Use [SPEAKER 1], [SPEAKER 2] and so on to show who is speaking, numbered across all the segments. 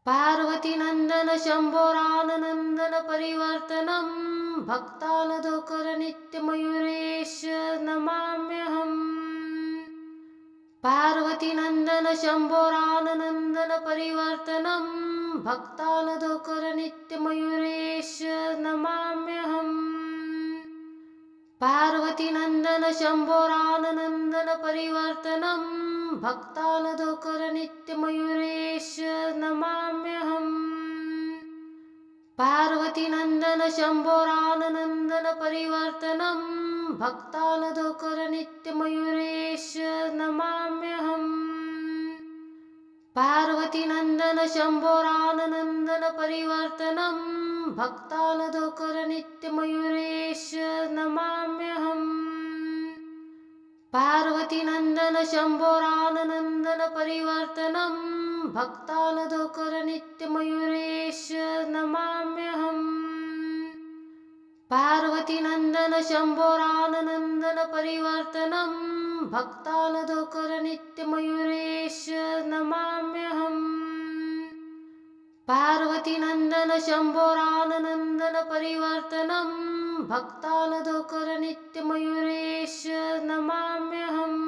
[SPEAKER 1] पार्वतीनन्दन शम्भोरानन्दन परिवर्तनं भक्तालधोकर नित्यमयूरेश नमाम्यहम्। पार्वतीनन्दन शम्भोरानन्दन परिवर्तनं भक्तालधोकर नित्यमयूरेश नमाम्यहम्। पार्वतीनन्दन शम्भोरानन्दन परिवर्तनं भक्तालधोकर नित्यमयूरेश नमाम्यहम्। पार्वतीनन्दन शम्भोरानन्दन परिवर्तनं भक्तालधोकर नित्यमयूरेश नमाम्यहम्। पार्वतीनन्दन शम्भोरानन्दन परिवर्तनं भक्तालधोकर नित्यमयूरेश नमाम्यहम्। पार्वतीनन्दन शम्भोरानन्दन परिवर्तनं भक्तालधोकर नित्यमयूरेश नमाम्यहम्। पार्वतीनन्दन शम्भोरानन्दन परिवर्तनं भक्तालधोकर नित्यमयूरेश नमाम्यहम्। पार्वतीनन्दन शम्भोरानन्दन परिवर्तनं भक्तालधोकर नित्यमयूरेश नमाम्यहम्।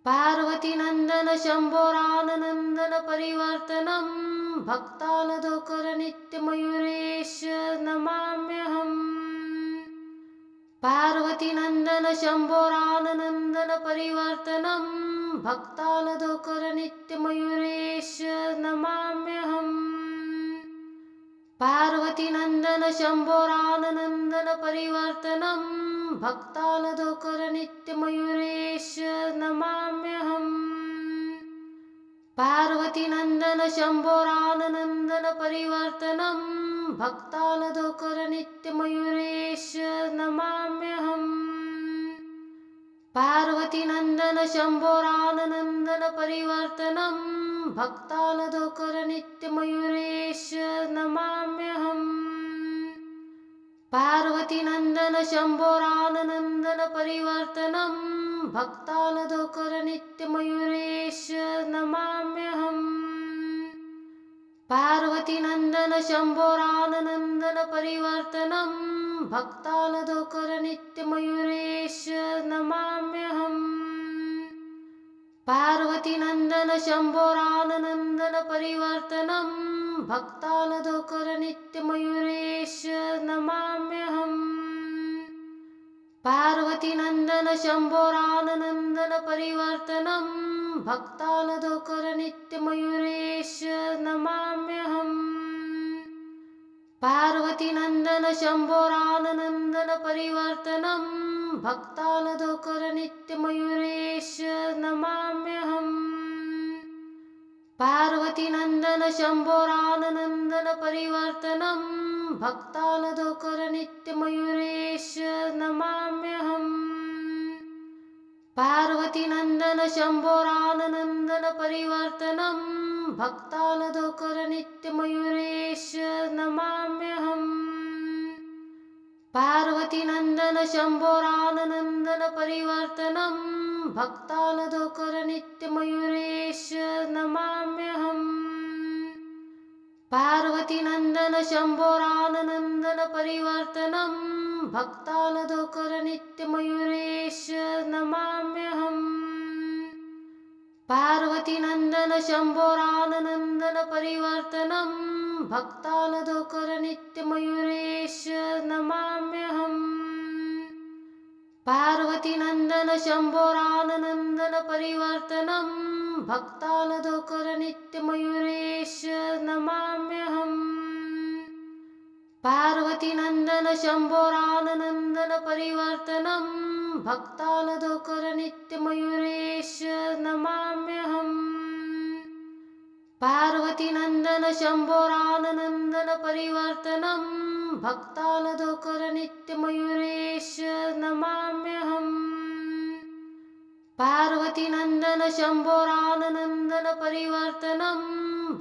[SPEAKER 1] पार्वतीनन्दन शम्भोरानन्दन परिवर्तनं भक्तालधोकर नित्यमयूरेश नमाम्यहम्। पार्वतीनन्दन शम्भोरानन्दन परिवर्तनं भक्तालधोकर नित्यमयूरेश नमाम्यहम्। पार्वतीनन्दन शम्भोरानन्दन परिवर्तनं भक्तालधोकर नित्यमयूरेश नमाम्यहम्। पार्वतीनन्दन शम्भोरानन्दन परिवर्तनं भक्तालधोकर नित्यमयूरेश नमाम्यहम्। पार्वतीनन्दन शम्भोरानन्दन परिवर्तनं भक्तालधोकर नित्यमयूरेश नमाम्यहम्। पार्वतीनन्दन शम्भोरानन्दन परिवर्तनं भक्तालधोकर नित्यमयूरेश नमाम्यहम्। पार्वतीनन्दन शम्भोरानन्दन परिवर्तनं भक्तालधोकर नित्यमयूरेश नमाम्यहम्। पार्वतीनन्दन शम्भोरानन्दन परिवर्तनं भक्तालधोकर नित्यमयूरेश नमाम्यहम्। पार्वतीनन्दन शम्भोरानन्दन परिवर्तनं भक्तालधोकर नित्यमयूरेश नमाम्यहम्। पार्वतीनन्दन शम्भोरानन्दन परिवर्तनं भक्तालधोकर नित्यमयूरेश नमाम्यहम्। पार्वतीनन्दन शम्भोरानन्दन परिवर्तनं भक्तालधोकर नित्यमयूरेश नमाम्यहम्। पार्वतीनन्दन शम्भोरानन्दन परिवर्तनं भक्तालधोकर नित्यमयूरेश नमाम्यहम्। पार्वतीनन्दन शम्भोरानन्दन परिवर्तनं भक्तालधोकर नित्यमयूरेश नमाम्यहम्। पार्वतीनन्दन शम्भोरानन्दन परिवर्तनं भक्तालधोकर नित्यमयूरेश नमाम्यहम्। पार्वतीनन्दन शम्भोरानन्दन परिवर्तनं भक्तालधोकर नित्यमयूरेश नमाम्यहम्। पार्वतीनन्दन शम्भोरानन्दन परिवर्तनं भक्तालधोकर नित्यमयूरेश नमाम्यहम्। पार्वतीनन्दन शम्भोरानन्दन परिवर्तनं भक्तालधोकर नित्यमयूरेश नमाम्यहम्। पार्वतीनन्दन शम्भोरानन्दन परिवर्तनं भक्तालधोकर नित्यमयूरेश नमाम्यहम्। पार्वतीनन्दन शम्भोरानन्दन परिवर्तनं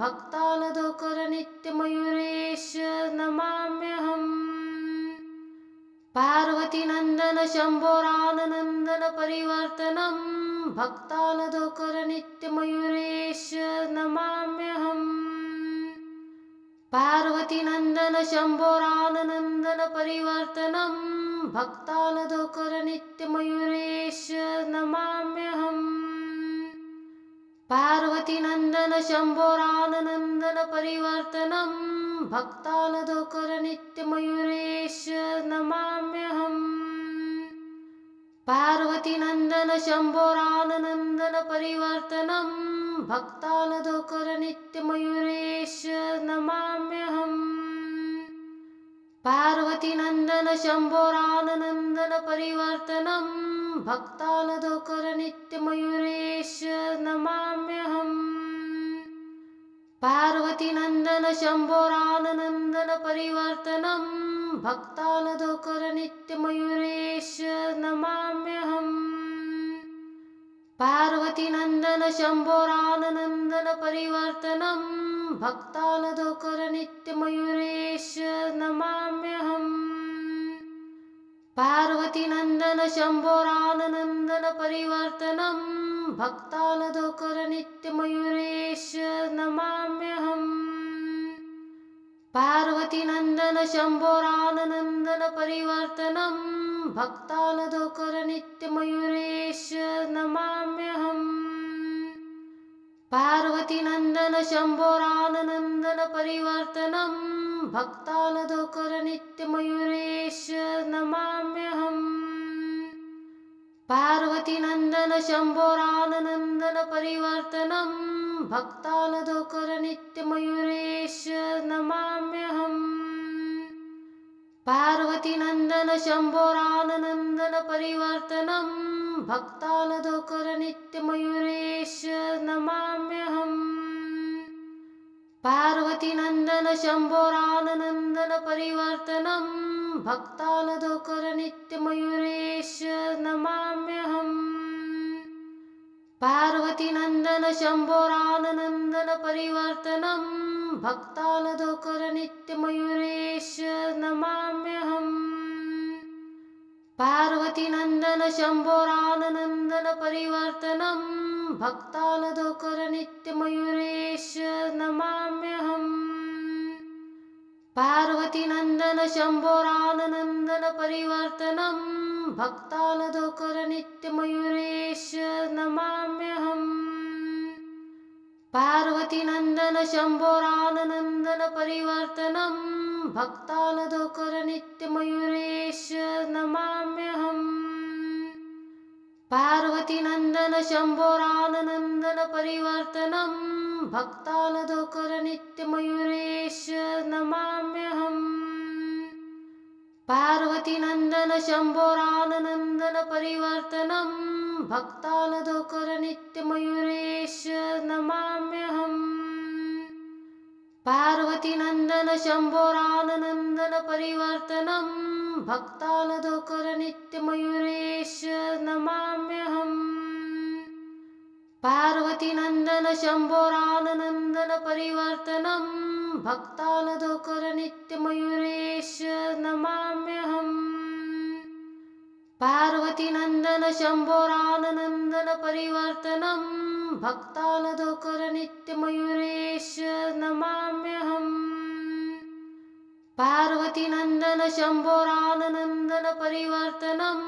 [SPEAKER 1] भक्तालधोकर नित्यमयूरेश नमाम्यहम्। पार्वतीनन्दन शम्भोरानन्दन परिवर्तनं भक्तालधोकर नित्यमयूरेश नमाम्यहम्। पार्वतीनन्दन शम्भोरानन्दन परिवर्तनं भक्तानदोकर नित्यमयूरेश नमाम्यहम् पार्वतीनन्दन शम्भोरानन्दन परिवर्तनं भक्तानदोकर नित्यमयूरेश नमाम्यहम् पार्वतीनन्दन शम्भोरानन्दन परिवर्तनं भक्तानदोकर नित्यमयूरेश नमाम्यहम् पार्वतीनन्दन शम्भोरानन्दन परिवर्तनं भक्तानदोकर नित्यमयूरेश नमाम्यहम् पार्वतीनन्दन शम्भोरानन्दन परिवर्तनं भक्तानदोकर नित्यमयूरेश नमाम्यहम् पार्वतीनन्दन शम्भोरानन्दन परिवर्तनं भक्तानदोकर नित्यमयूरेश नमाम्यहम् पार्वतीनन्दन शम्भोरानन्दन परिवर्तनं भक्तानदोकर नित्यमयूरेश नमाम्यहम् पार्वतीनन्दन शम्भोरानन्दन परिवर्तनं भक्तानदोकर नित्यमयूरेश नमाम्यहम् पार्वतीनन्दन शम्भोरानन्दन परिवर्तनं भक्तानदोकर नित्यमयूरेश नमाम्यहम् पार्वतीनन्दन शम्भोरानन्दन परिवर्तनं भक्तानदोकर नित्यमयूरेश नमाम्यहम् पार्वतीनन्दन शम्भोरानन्दन परिवर्तनं भक्तानदोकर नित्यमयूरेश नमाम्यहम् पार्वतीनन्दन शम्भोरानन्दन परिवर्तनं भक्तानदोकर नित्यमयूरेश नमाम्यहम् पार्वतीनन्दन शम्भोरानन्दन परिवर्तनं भक्तानदोकर नित्यमयूरेश नमाम्यहम् पार्वतीनन्दन शम्भोरानन्दन परिवर्तनं भक्तानदोकर नित्यमयूरेश नमाम्यहम् पार्वतीनन्दन शम्भोरानन्दन परिवर्तनं भक्तानदोकर नित्यमयूरेश नमाम्यहम् पार्वतीनन्दन शम्भोरानन्दन परिवर्तनं भक्तानदोकर नित्यमयूरेश नमाम्यहम् पार्वतीनन्दन शम्भोरानन्दन परिवर्तनं भक्तानदोकर नित्यमयूरेश नमाम्यहम् पार्वतीनन्दन शम्भोरानन्दन परिवर्तनं भक्तानदोकर नित्यमयूरेश नमाम्यहम् पार्वतीनन्दन शम्भोरानन्दन परिवर्तनं भक्तानदोकर नित्यमयूरेश नमाम्यहम् पार्वतीनन्दन शम्भोरानन्दन परिवर्तनं भक्तानदोकर नित्यमयूरेश नमाम्यहम् पार्वतीनन्दन शम्भोरानन्दन परिवर्तनं भक्तानदोकर नित्यमयूरेश नमाम्यहम् पार्वतीनन्दन शम्भोरानन्दन परिवर्तनं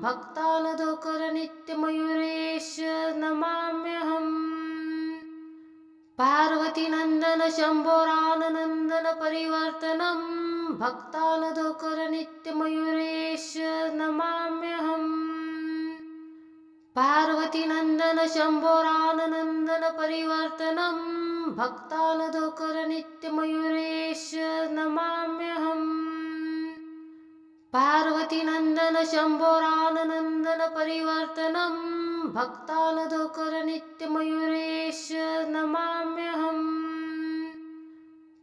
[SPEAKER 1] भक्तानदोकर नित्यमयूरेश नमाम्यहम् पार्वतीनन्दन शम्भोरानन्दन परिवर्तनं भक्तानदोकर नित्यमयूरेश नमाम्यहम् पार्वतीनन्दन शम्भोरानन्दन परिवर्तनं भक्तानदोकर नित्यमयूरेश नमाम्यहम् पार्वतीनन्दन शम्भोरानन्दन परिवर्तनं भक्तानदोकर नित्यमयूरेश नमाम्यहम्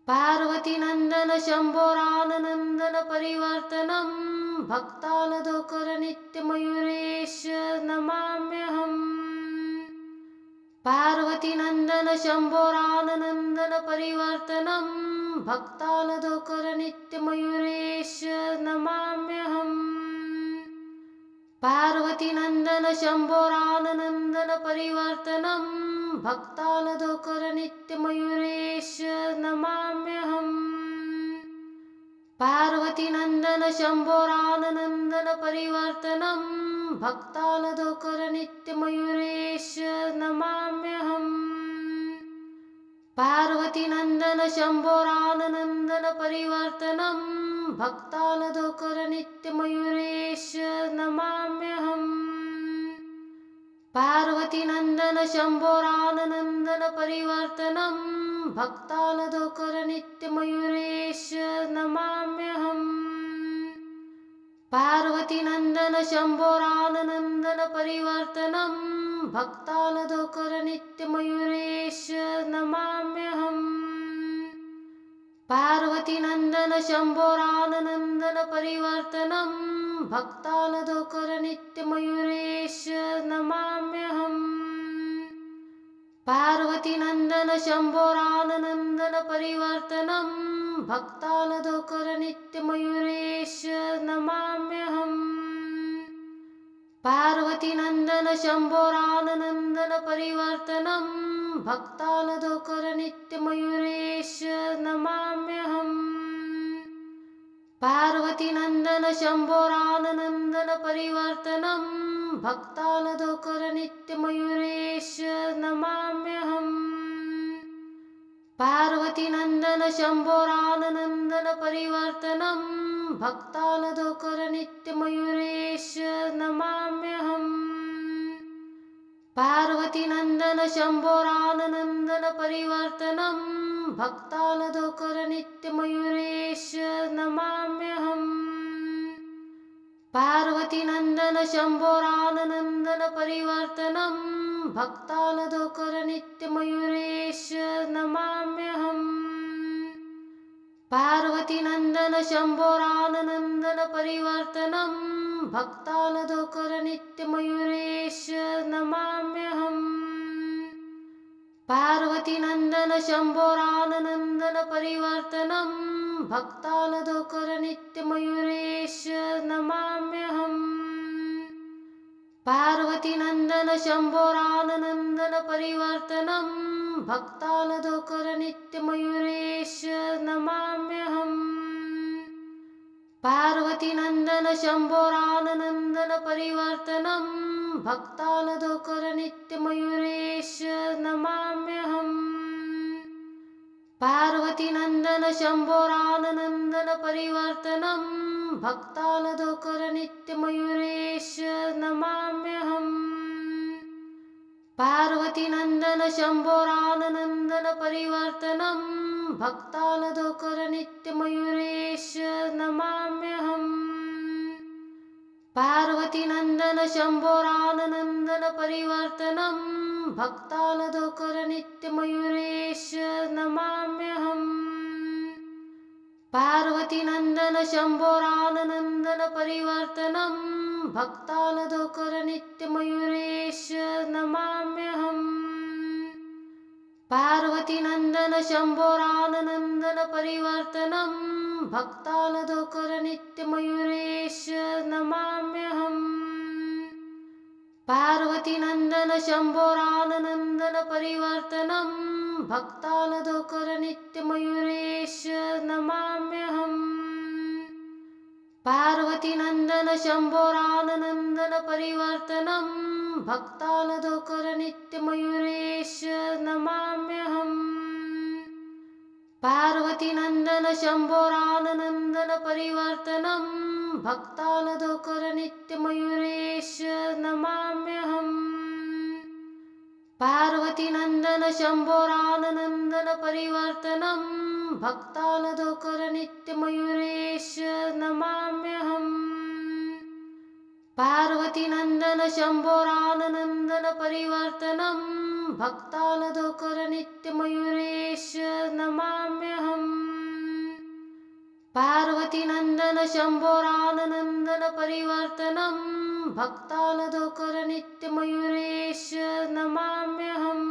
[SPEAKER 1] पार्वतीनन्दन शम्भोरानन्दन परिवर्तनं भक्तानदोकर नित्यमयूरेश नमाम्यहम् पार्वतीनन्दन शम्भोरानन्दन परिवर्तनं भक्तानदोकर नित्यमयूरेश नमाम्यहम् पार्वतीनन्दन शम्भोरानन्दन परिवर्तनं भक्तानदोकर नित्यमयूरेश नमाम्यहम् पार्वतीनन्दन शम्भोरानन्दन परिवर्तनं भक्तानदोकर नित्यमयूरेश नमाम्यहम् पार्वतीनन्दन शम्भोरानन्दन परिवर्तनं भक्तानदोकर नित्यमयूरेश नमाम्यहम् पार्वतीनन्दन शम्भोरानन्दन परिवर्तनं भक्तानदोकर नित्यमयूरेश नमाम्यहम् पार्वतीनन्दन शम्भोरानन्दन परिवर्तनं भक्तानदोकर नित्यमयूरेश नमाम्यहम् पार्वतीनन्दन शम्भोरानन्दन परिवर्तनं भक्तानदोकर नित्यमयूरेश नमाम्यहम् पार्वतीनन्दन शम्भोरानन्दन परिवर्तनं भक्तानदोकर नित्यमयूरेश नमाम्यहम् पार्वतीनन्दन शम्भोरानन्दन परिवर्तनं भक्तानदोकर नित्यमयूरेश नमाम्यहम् पार्वतीनन्दन शम्भोरानन्दन परिवर्तनं भक्तानदोकर नित्यमयूरेश नमाम्यहम् पार्वतीनन्दन शम्भोरानन्दन परिवर्तनं भक्तानदोकर नित्यमयूरेश नमाम्यहम् पार्वतीनन्दन शम्भोरानन्दन परिवर्तनं भक्तानदोकर नित्यमयूरेश नमाम्यहम् पार्वतीनन्दन शम्भोरानन्दन परिवर्तनं भक्तानदोकर नित्यमयूरेश नमाम्यहम् पार्वतीनन्दन शम्भोरानन्दन परिवर्तनं भक्तानदोकर नित्यमयूरेश नमाम्यहम् पार्वतीनन्दन शम्भोरानन्दन परिवर्तनं भक्तानदोकर नित्यमयूरेश नमाम्यहम् पार्वतीनन्दन शम्भोरानन्दन परिवर्तनं भक्तानदोकर नित्यमयूरेश नमाम्यहम् पार्वतीनन्दन शम्भोरानन्दन परिवर्तनं भक्तानदोकर नित्यमयूरेश नमाम्यहम् पार्वतीनन्दन शम्भोरानन्दन परिवर्तनं भक्तानदोकर नित्यमयूरेश नमाम्यहम् पार्वतीनन्दन शम्भोरानन्दन परिवर्तनं भक्तानदोकर नित्यमयूरेश नमाम्यहम् पार्वतीनन्दन शम्भोरानन्दन परिवर्तनं भक्तानदोकर नित्यमयूरेश नमाम्यहम् पार्वतीनन्दन शम्भोरानन्दन परिवर्तनं भक्तानदोकर नित्यमयूरेश नमाम्यहम् पार्वतीनन्दन शम्भोरानन्दन परिवर्तनं भक्तानदोकर नित्यमयूरेश नमाम्यहम् पार्वतीनन्दन शम्भोरानन्दन परिवर्तनं भक्तानदोकर नित्यमयूरेश नमाम्यहम् पार्वतीनन्दन शम्भोरानन्दन परिवर्तनं भक्तानदोकर नित्यमयूरेश नमाम्यहम् पार्वतीनन्दन शम्भोरानन्दन परिवर्तनं भक्तानदोकर नित्यमयूरेश नमाम्यहम् पार्वतीनन्दन शम्भोरानन्दन परिवर्तनं भक्तानदोकर नित्यमयूरेश नमाम्यहम् पार्वतीनन्दन शम्भोरानन्दन परिवर्तनं भक्तानदोकर नित्यमयूरेश नमाम्यहम् पार्वतीनन्दन शम्भोरानन्दन परिवर्तनं भक्तानदोकर नित्यमयूरेश नमाम्यहम्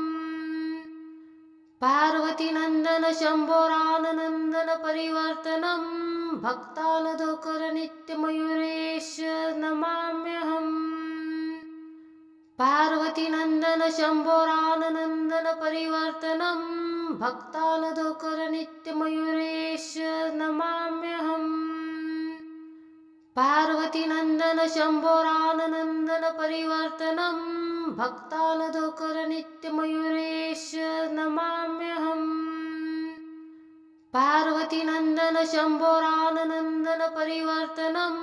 [SPEAKER 1] पार्वतीनन्दन शम्भोरानन्दन परिवर्तनं भक्तानदोकर नित्यमयूरेश नमाम्यहम् पार्वतीनन्दन शम्भोरानन्दन परिवर्तनं भक्तानदोकर नित्यमयूरेश नमाम्यहम् पार्वतीनन्दन शम्भोरानन्दन परिवर्तनं भक्तानदोकर नित्यमयूरेश नमाम्यहम्। पार्वतीनन्दन शम्भोरानन्दन परिवर्तनं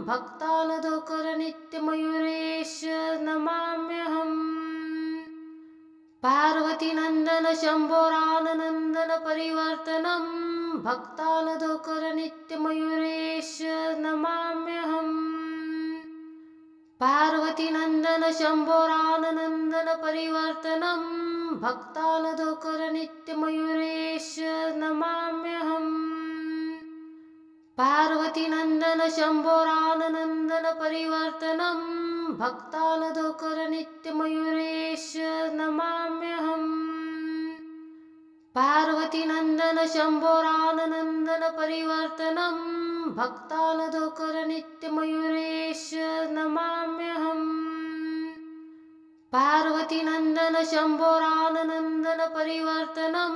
[SPEAKER 1] भक्तानदोकर नित्यमयूरेश नमाम्यहम्। पार्वतीनन्दन शम्भोरानन्दन परिवर्तनं भक्तानदोकर नित्यमयूरेश नमाम्यहम्। पार्वतीनन्दन शम्भोरानन्दन परिवर्तनं भक्तानदोकर नित्यमयूरेश नमाम्यहम्। पार्वतीनन्दन शम्भोरानन्दन परिवर्तनं भक्तानदोकर नित्यमयूरेश नमाम्यहम्। पार्वतीनन्दन शम्भोरानन्दन परिवर्तनं भक्तानदोकर नित्यमयूरेश नमाम्यहम्। पार्वतीनन्दन शम्भोरानन्दन परिवर्तनं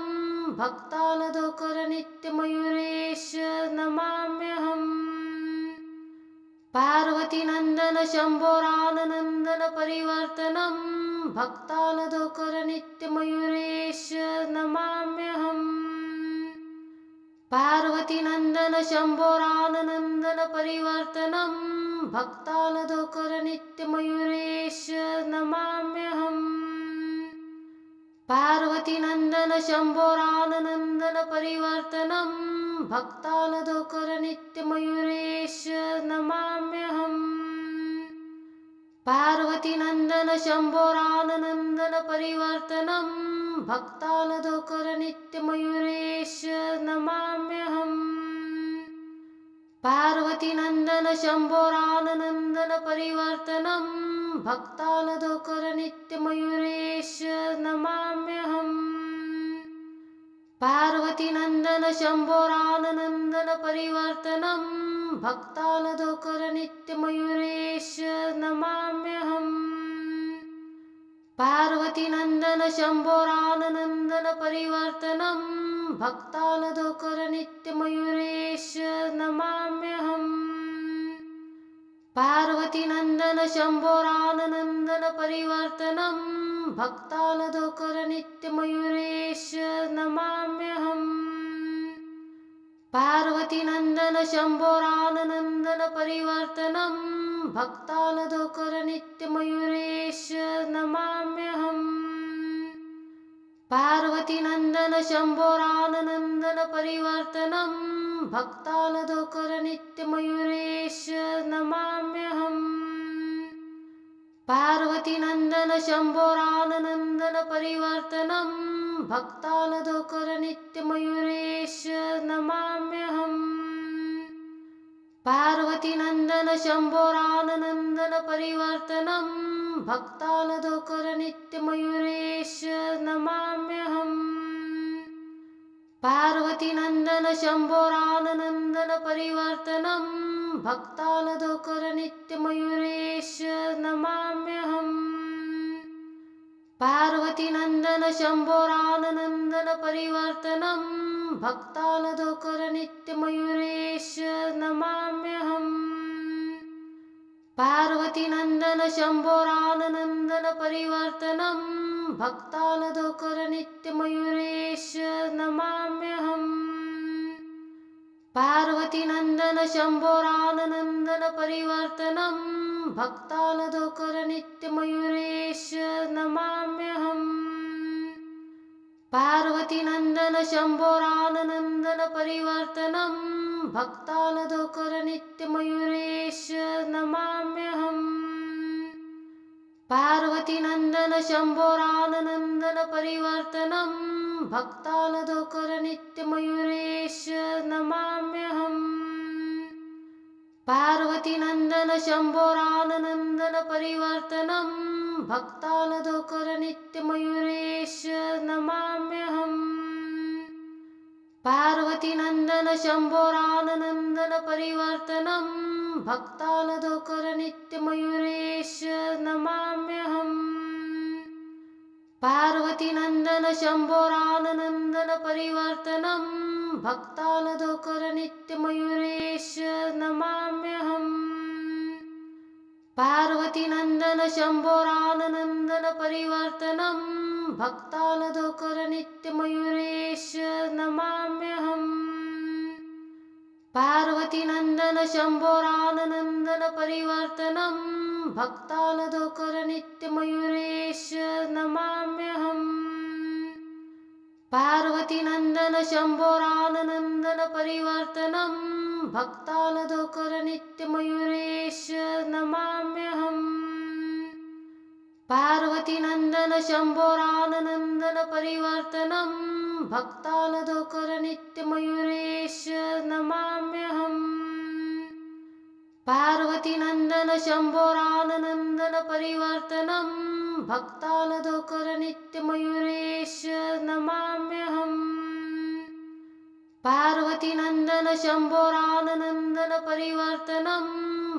[SPEAKER 1] भक्तानदोकर नित्यमयूरेश नमाम्यहम्। पार्वतीनन्दन शम्भोरानन्दन परिवर्तनं भक्तानदोकर नित्यमयूरेश नमाम्यहम्। पार्वतीनन्दन शम्भोरानन्दन परिवर्तनं भक्तानदोकर नित्यमयूरेश नमाम्यहम्। पार्वतीनन्दन शम्भोरानन्दन परिवर्तनं भक्तानदोकर नित्यमयूरेश नमाम्यहम्। पार्वतीनन्दन शम्भोरानन्दन परिवर्तनं भक्तानदोकर नित्यमयूरेश नमाम्यहम्। पार्वतीनन्दन शम्भोरानन्दन परिवर्तनं भक्तानदोकर नित्यमयूरेश नमाम्यहम्। पार्वतीनन्दन शम्भोरानन्दन परिवर्तनं भक्तानदोकर नित्यमयूरेश नमाम्यहम्। पार्वतीनन्दन शम्भोरानन्दन परिवर्तनं भक्तानदोकर नित्यमयूरेश नमाम्यहम्। पार्वतीनन्दन शम्भोरानन्दन परिवर्तनं भक्तानदोकर नित्यमयूरेश नमाम्यहम्। पार्वतीनन्दन शम्भोरानन्दन परिवर्तनं भक्तानदोकर नित्यमयूरेश नमाम्यहम्। पार्वतीनन्दन शम्भोरानन्दन परिवर्तनं भक्तानदोकर नित्यमयूरेश नमाम्यहम्। पार्वतीनन्दन शम्भोरानन्दन परिवर्तनं भक्तानदोकर नित्यमयूरेश नमाम्यहम्। पार्वतीनन्दन शम्भोरानन्दन परिवर्तनं भक्तानदोकर नित्यमयूरेश नमाम्यहम्। पार्वतीनन्दन शम्भोरानन्दन परिवर्तनं भक्तानदोकर नित्यमयूरेश नमाम्यहम्। पार्वतीनन्दन शम्भोरानन्दन परिवर्तनं भक्तानदोकर नित्यमयूरेश नमाम्यहम्। पार्वतीनन्दन शम्भोरानन्दन परिवर्तनं भक्तानदोकर नित्यमयूरेश नमाम्यहम्। पार्वतीनन्दन शम्भोरानन्दन परिवर्तनं भक्तानदोकर नित्यमयूरेश नमाम्यहम्। पार्वतीनन्दन शम्भोरानन्दन परिवर्तनं भक्तानदोकर नित्यमयूरेश नमाम्यहम्। पार्वतीनन्दन शम्भोरानन्दन परिवर्तनं भक्तानदोकर नित्यमयूरेश नमाम्यहम्। पार्वतीनन्दन शम्भोरानन्दन परिवर्तनं भक्तानदोकर नित्यमयूरेश नमाम्यहम्। पार्वतीनन्दन शम्भोरानन्दन परिवर्तनं भक्तानदोकर नित्यमयूरेश नमाम्यहम्। पार्वतीनन्दन शम्भोरानन्दन परिवर्तनं भक्तानदोकर नित्यमयूरेश नमाम्यहम्। पार्वतीनन्दन शम्भोरानन्दन परिवर्तनं भक्तानदोकर नित्यमयूरेश नमाम्यहम्। पार्वतीनन्दन शम्भोरानन्दन परिवर्तनं भक्तानदोकर नित्यमयूरेश नमाम्यहम्। पार्वतीनन्दन शम्भोरानन्दन परिवर्तनं भक्तानदोकर नित्यमयूरेश नमाम्यहम्। पार्वतीनन्दन शम्भोरानन्दन परिवर्तनं भक्तानदोकर नित्यमयूरेश नमाम्यहम्। पार्वतीनन्दन शम्भोरानन्दन परिवर्तनं भक्तानदोकर नित्यमयूरेश नमाम्यहम्। पार्वतीनन्दन शम्भोरानन्दन परिवर्तनं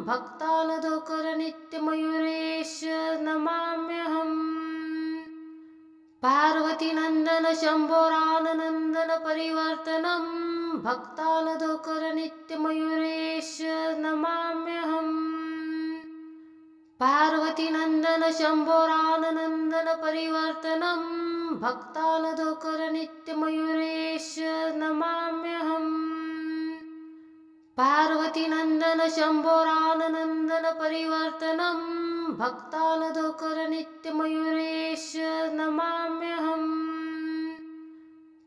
[SPEAKER 1] भक्तानदोकर नित्यमयूरेश नमाम्यहम्। पार्वतीनन्दन शम्भोरानन्दन परिवर्तनं भक्तानदोकर नित्यमयूरेश नमाम्यहम्। पार्वतीनन्दन शम्भोरानन्दन परिवर्तनं भक्तानदोकर नित्यमयूरेश नमाम्यहम्। पार्वतीनन्दन शम्भोरानन्दन परिवर्तनं भक्तानदोकर नित्यमयूरेश नमाम्यहम्।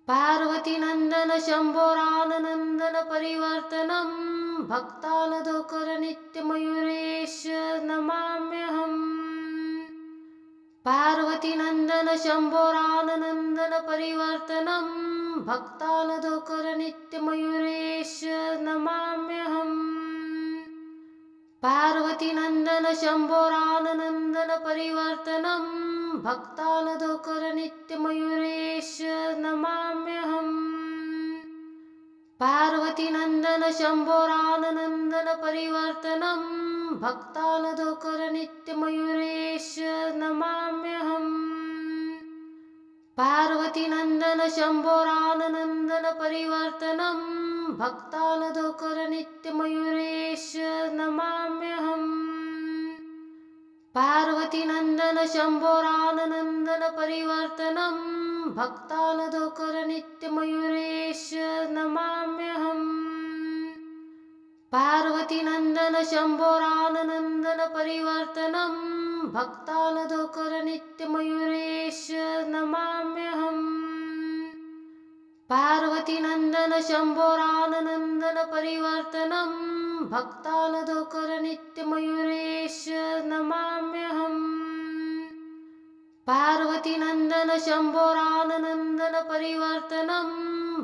[SPEAKER 1] पार्वतीनन्दन शम्भोरानन्दन परिवर्तनं भक्तानदोकर नित्यमयूरेश नमाम्यहम्। पार्वतीनन्दन शम्भोरानन्दन परिवर्तनं भक्तानदोकर नित्यमयूरेश नमाम्यहम्। पार्वतीनन्दन शम्भोरानन्दन परिवर्तनं भक्तानदोकर नित्यमयूरेश नमाम्यहम्। पार्वतीनन्दन शम्भोरानन्दन परिवर्तनं भक्तानदोकर नित्यमयूरेश नमाम्यहम्। पार्वतीनन्दन शम्भोरानन्दन परिवर्तनं भक्तानदोकर नित्यमयूरेश नमाम्यहम्। पार्वतीनन्दन शम्भोरानन्दन परिवर्तनं भक्तानदोकर नित्यमयूरेश नमाम्यहम्। पार्वतीनन्दन शम्भोरानन्दन परिवर्तनं भक्तानदोकर नित्यमयूरेश नमाम्यहम्। पार्वतीनन्दन शम्भोरानन्दन परिवर्तनं भक्तानदोकर नित्यमयूरेश नमाम्यहम्। पार्वतीनन्दन शम्भोरानन्दन परिवर्तनं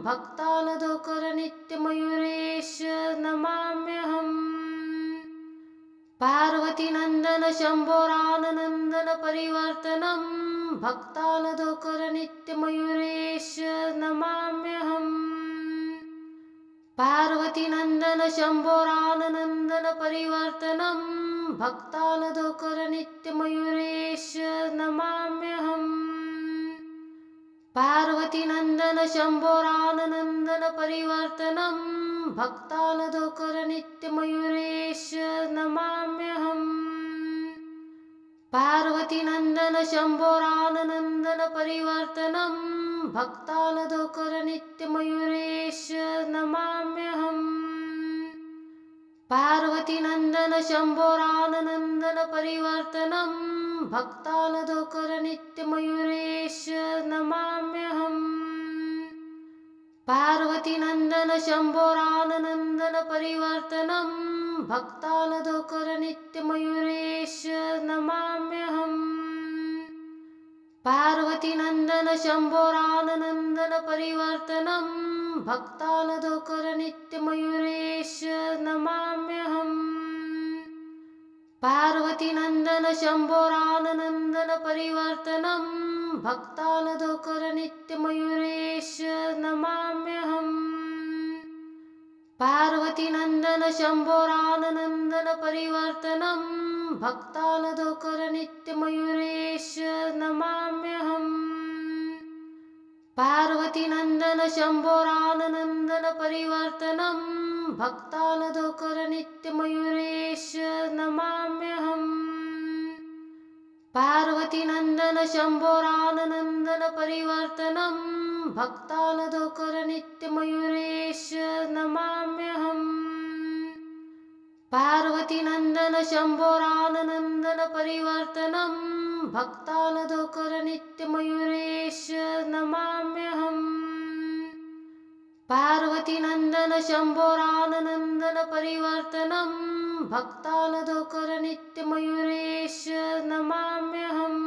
[SPEAKER 1] भक्तानदोकर नित्यमयूरेश नमाम्यहम्। पार्वतीनन्दन शम्भोरानन्दन परिवर्तनं भक्तानदोकर नित्यमयूरेश नमाम्यहम्। पार्वतीनन्दन शम्भोरानन्दन परिवर्तनं भक्तानदोकर नित्यमयूरेश नमाम्यहम्। पार्वतीनन्दन शम्भोरानन्दन परिवर्तनं भक्तानदोकर नित्यमयूरेश नमाम्यहम्। पार्वतीनन्दन शम्भोरानन्दन परिवर्तनं भक्तानदोकर नित्यमयूरेश नमाम्यहम्। पार्वतीनन्दन शम्भोरानन्दन परिवर्तनं भक्तानदोकर नित्यमयूरेश नमाम्यहम्। पार्वतीनन्दन शम्भोरानन्दन परिवर्तनं भक्तानदोकर नित्यमयूरेश नमाम्यहम्। पार्वतीनन्दन शम्भोरानन्दन परिवर्तनं भक्तानदोकर नित्यमयूरेश नमाम्यहम्। पार्वतीनन्दन शम्भोरानन्दन परिवर्तनं भक्तानदोकर नित्यमयूरेश नमाम्यहम्। पार्वतीनन्दन शम्भोरानन्दन परिवर्तनं भक्तानदोकर नित्यमयूरेश नमाम्यहम्। पार्वतीनन्दन शम्भोरानन्दन परिवर्तनं भक्तानदोकर नित्यमयूरेश नमाम्यहम् पार्वतीनन्दन शम्भोरानन्दन परिवर्तनं भक्तानदोकर नित्यमयूरेश नमाम्यहम् पार्वतीनन्दन शम्भोरानन्दन परिवर्तनं भक्तानदोकर नित्यमयूरेश नमाम्यहम् पार्वतीनन्दन शम्भोरानन्दन परिवर्तनं भक्तानदोकर नित्यमयूरेश नमाम्यहम्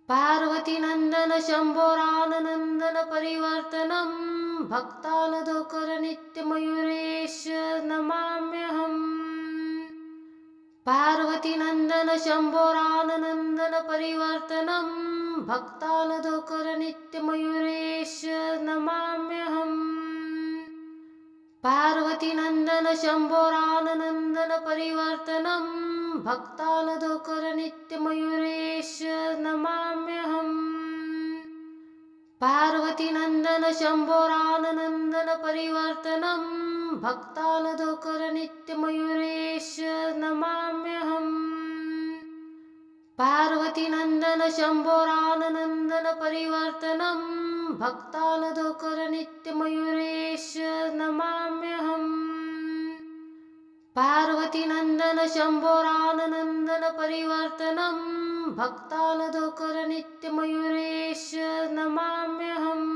[SPEAKER 1] पार्वतीनन्दन शम्भोरानन्दन परिवर्तनं भक्तानदोकर नित्यमयूरेश नमाम्यहम् पार्वतीनन्दन शम्भोरानन्दन परिवर्तनं भक्तानदोकर नित्यमयूरेश नमाम्यहम् पार्वतीनन्दन शम्भोरानन्दन परिवर्तनं भक्तानदोकर नित्यमयूरेश नमाम्यहम् पार्वतीनन्दन शम्भोरानन्दन परिवर्तनं भक्तानदोकर नित्यमयूरेश नमाम्यहम् पार्वतीनन्दन शम्भोरानन्दन परिवर्तनं भक्तानदोकर नित्यमयूरेश नमाम्यहम् पार्वतीनन्दन शम्भोरानन्दन परिवर्तनं भक्तानदोकर नित्यमयूरेश नमाम्यहम्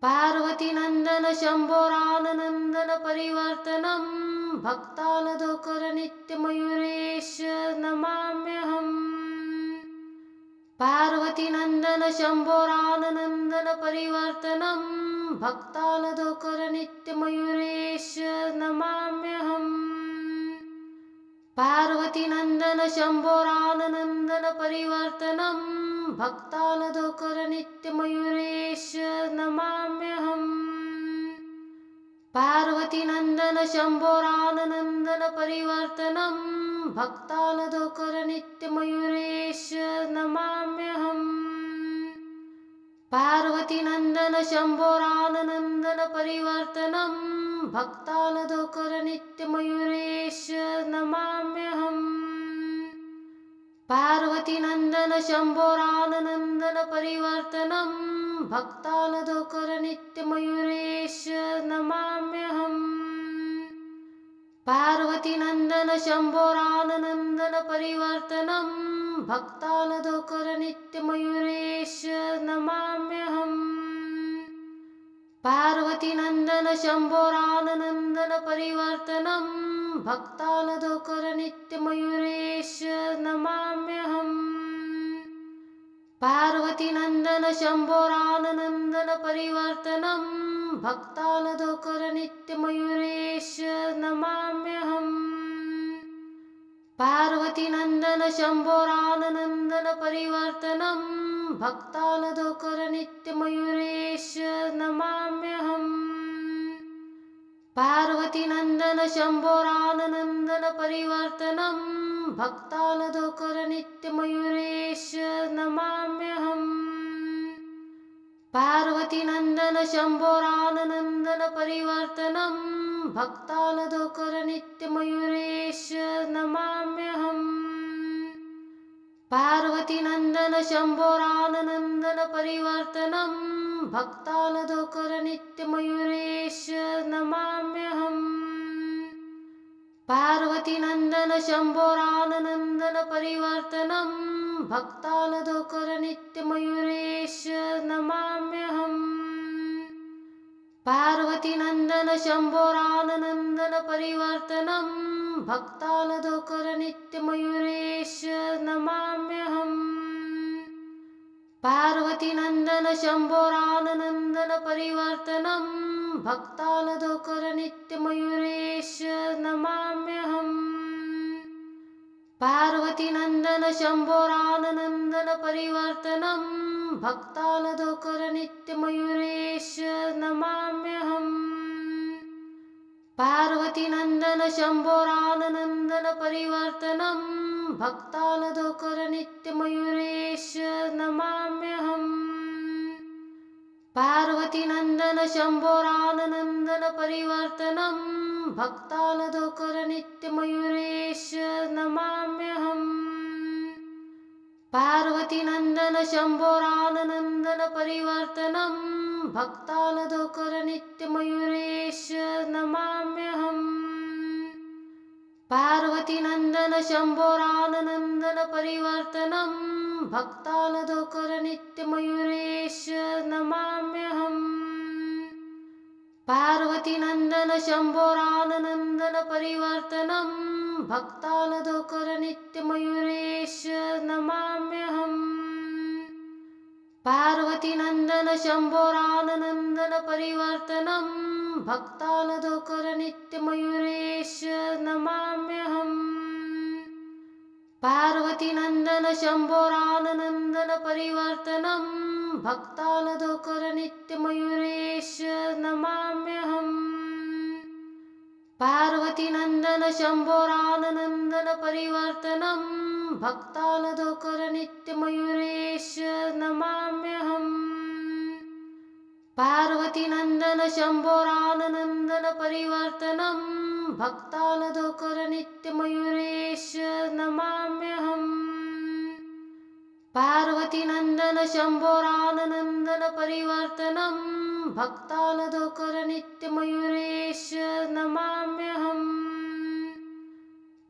[SPEAKER 1] पार्वतीनन्दन शम्भोरानन्दन परिवर्तनं भक्तानदोकर नित्यमयूरेश नमाम्यहम् पार्वतीनन्दन शम्भोरानन्दन परिवर्तनं भक्तानदोकर नित्यमयूरेश नमाम्यहम् पार्वतीनन्दन शम्भोरानन्दन परिवर्तनं भक्तानदोकर नित्यमयूरेश नमाम्यहम् पार्वतीनन्दन शम्भोरानन्दन परिवर्तनं भक्तानदोकर नित्यमयूरेश नमाम्यहम् पार्वतीनन्दन शम्भोरानन्दन परिवर्तनं भक्तानदोकर नित्यमयूरेश नमाम्यहम् पार्वतीनन्दन शम्भोरानन्दन परिवर्तनं भक्तानदोकर नित्यमयूरेश नमाम्यहम् पार्वतीनन्दन शम्भोरानन्दन परिवर्तनं भक्तानदोकर नित्यमयूरेश नमाम्यहम् पार्वतीनन्दन शम्भोरानन्दन परिवर्तनं भक्तानदोकर नित्यमयूरेश नमाम्यहम् पार्वतीनन्दन शम्भोरानन्दन परिवर्तनं भक्तानदोकर नित्यमयूरेश नमाम्यहम् पार्वतीनन्दन शम्भोरानन्दन परिवर्तनं भक्तानदोकर नित्यमयूरेश नमाम्यहम् पार्वतीनन्दन शम्भोरानन्दन परिवर्तनं भक्तानदोकर नित्यमयूरेश नमाम्यहम् पार्वतीनन्दन शम्भोरानन्दन परिवर्तनं भक्तानदोकर नित्यमयूरेश नमाम्यहम् पार्वतीनन्दन शम्भोरानन्दन परिवर्तनं भक्तानदोकर नित्यमयूरेश नमाम्यहम् पार्वतीनन्दन शम्भोरानन्दन परिवर्तनं भक्तानदोकर नित्यमयूरेश नमाम्यहम् पार्वतीनन्दन शम्भोरानन्दन परिवर्तनं भक्तानदोकर नित्यमयूरेश नमाम्यहम् पार्वतीनन्दन शम्भोरानन्दन परिवर्तनं भक्तानदोकर नित्यमयूरेश नमाम्यहम् पार्वतीनन्दन शम्भोरानन्दन परिवर्तनं भक्तानदोकर नित्यमयूरेश नमाम्यहम् पार्वतीनन्दन शम्भोरानन्दन परिवर्तनं भक्तानदोकर नित्यमयूरेश नमाम्यहम् पार्वतीनन्दन शम्भोरानन्दन परिवर्तनं भक्तानदोकर नित्यमयूरेश नमाम्यहम्। पार्वतीनन्दन शम्भोरानन्दन परिवर्तनं भक्तानदोकर नित्यमयूरेश नमाम्यहम्। पार्वतीनन्दन शम्भोरानन्दन परिवर्तनं भक्तानदोकर नित्यमयूरेश नमाम्यहम्। पार्वतीनन्दन शम्भोरानन्दन परिवर्तनं भक्तानदोकर नित्यमयूरेश नमाम्यहम्। पार्वतीनन्दन शम्भोरानन्दन परिवर्तनं भक्तानदोकर नित्यमयूरेश नमाम्यहम्। पार्वतीनन्दन शम्भोरानन्दन परिवर्तनं भक्तानदोकर नित्यमयूरेश नमाम्यहम्। पार्वतीनन्दन शम्भोरानन्दन परिवर्तनं भक्तानदोकर नित्यमयूरेश नमाम्यहम्। पार्वतीनन्दन शम्भोरानन्दन परिवर्तनं भक्तानदोकर नित्यमयूरेश नमाम्यहम्। पार्वतीनन्दन शम्भोरानन्दन परिवर्तनं भक्तानदोकर नित्यमयूरेश नमाम्यहम्।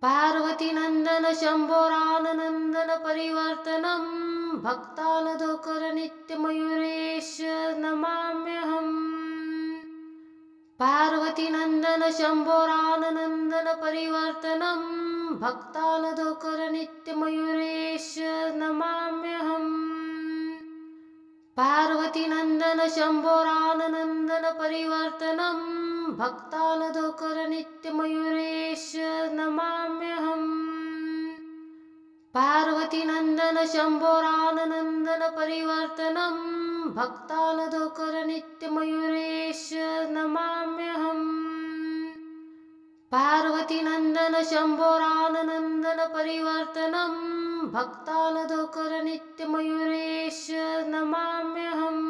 [SPEAKER 1] पार्वतीनन्दन शम्भोरानन्दन परिवर्तनं भक्तानदोकर नित्यमयूरेश नमाम्यहम्। पार्वतीनन्दन शम्भोरानन्दन परिवर्तनं भक्तानदोकर नित्यमयूरेश नमाम्यहम्। पार्वतीनन्दन शम्भोरानन्दन परिवर्तनं भक्तानदोकर नित्यमयूरेश नमाम्यहम्। पार्वतीनन्दन शम्भोरानन्दन परिवर्तनं भक्तानदोकर नित्यमयूरेश नमाम्यहम्। पार्वतीनन्दन शम्भोरानन्दन परिवर्तनं भक्तानदोकर नित्यमयूरेश नमाम्यहम्।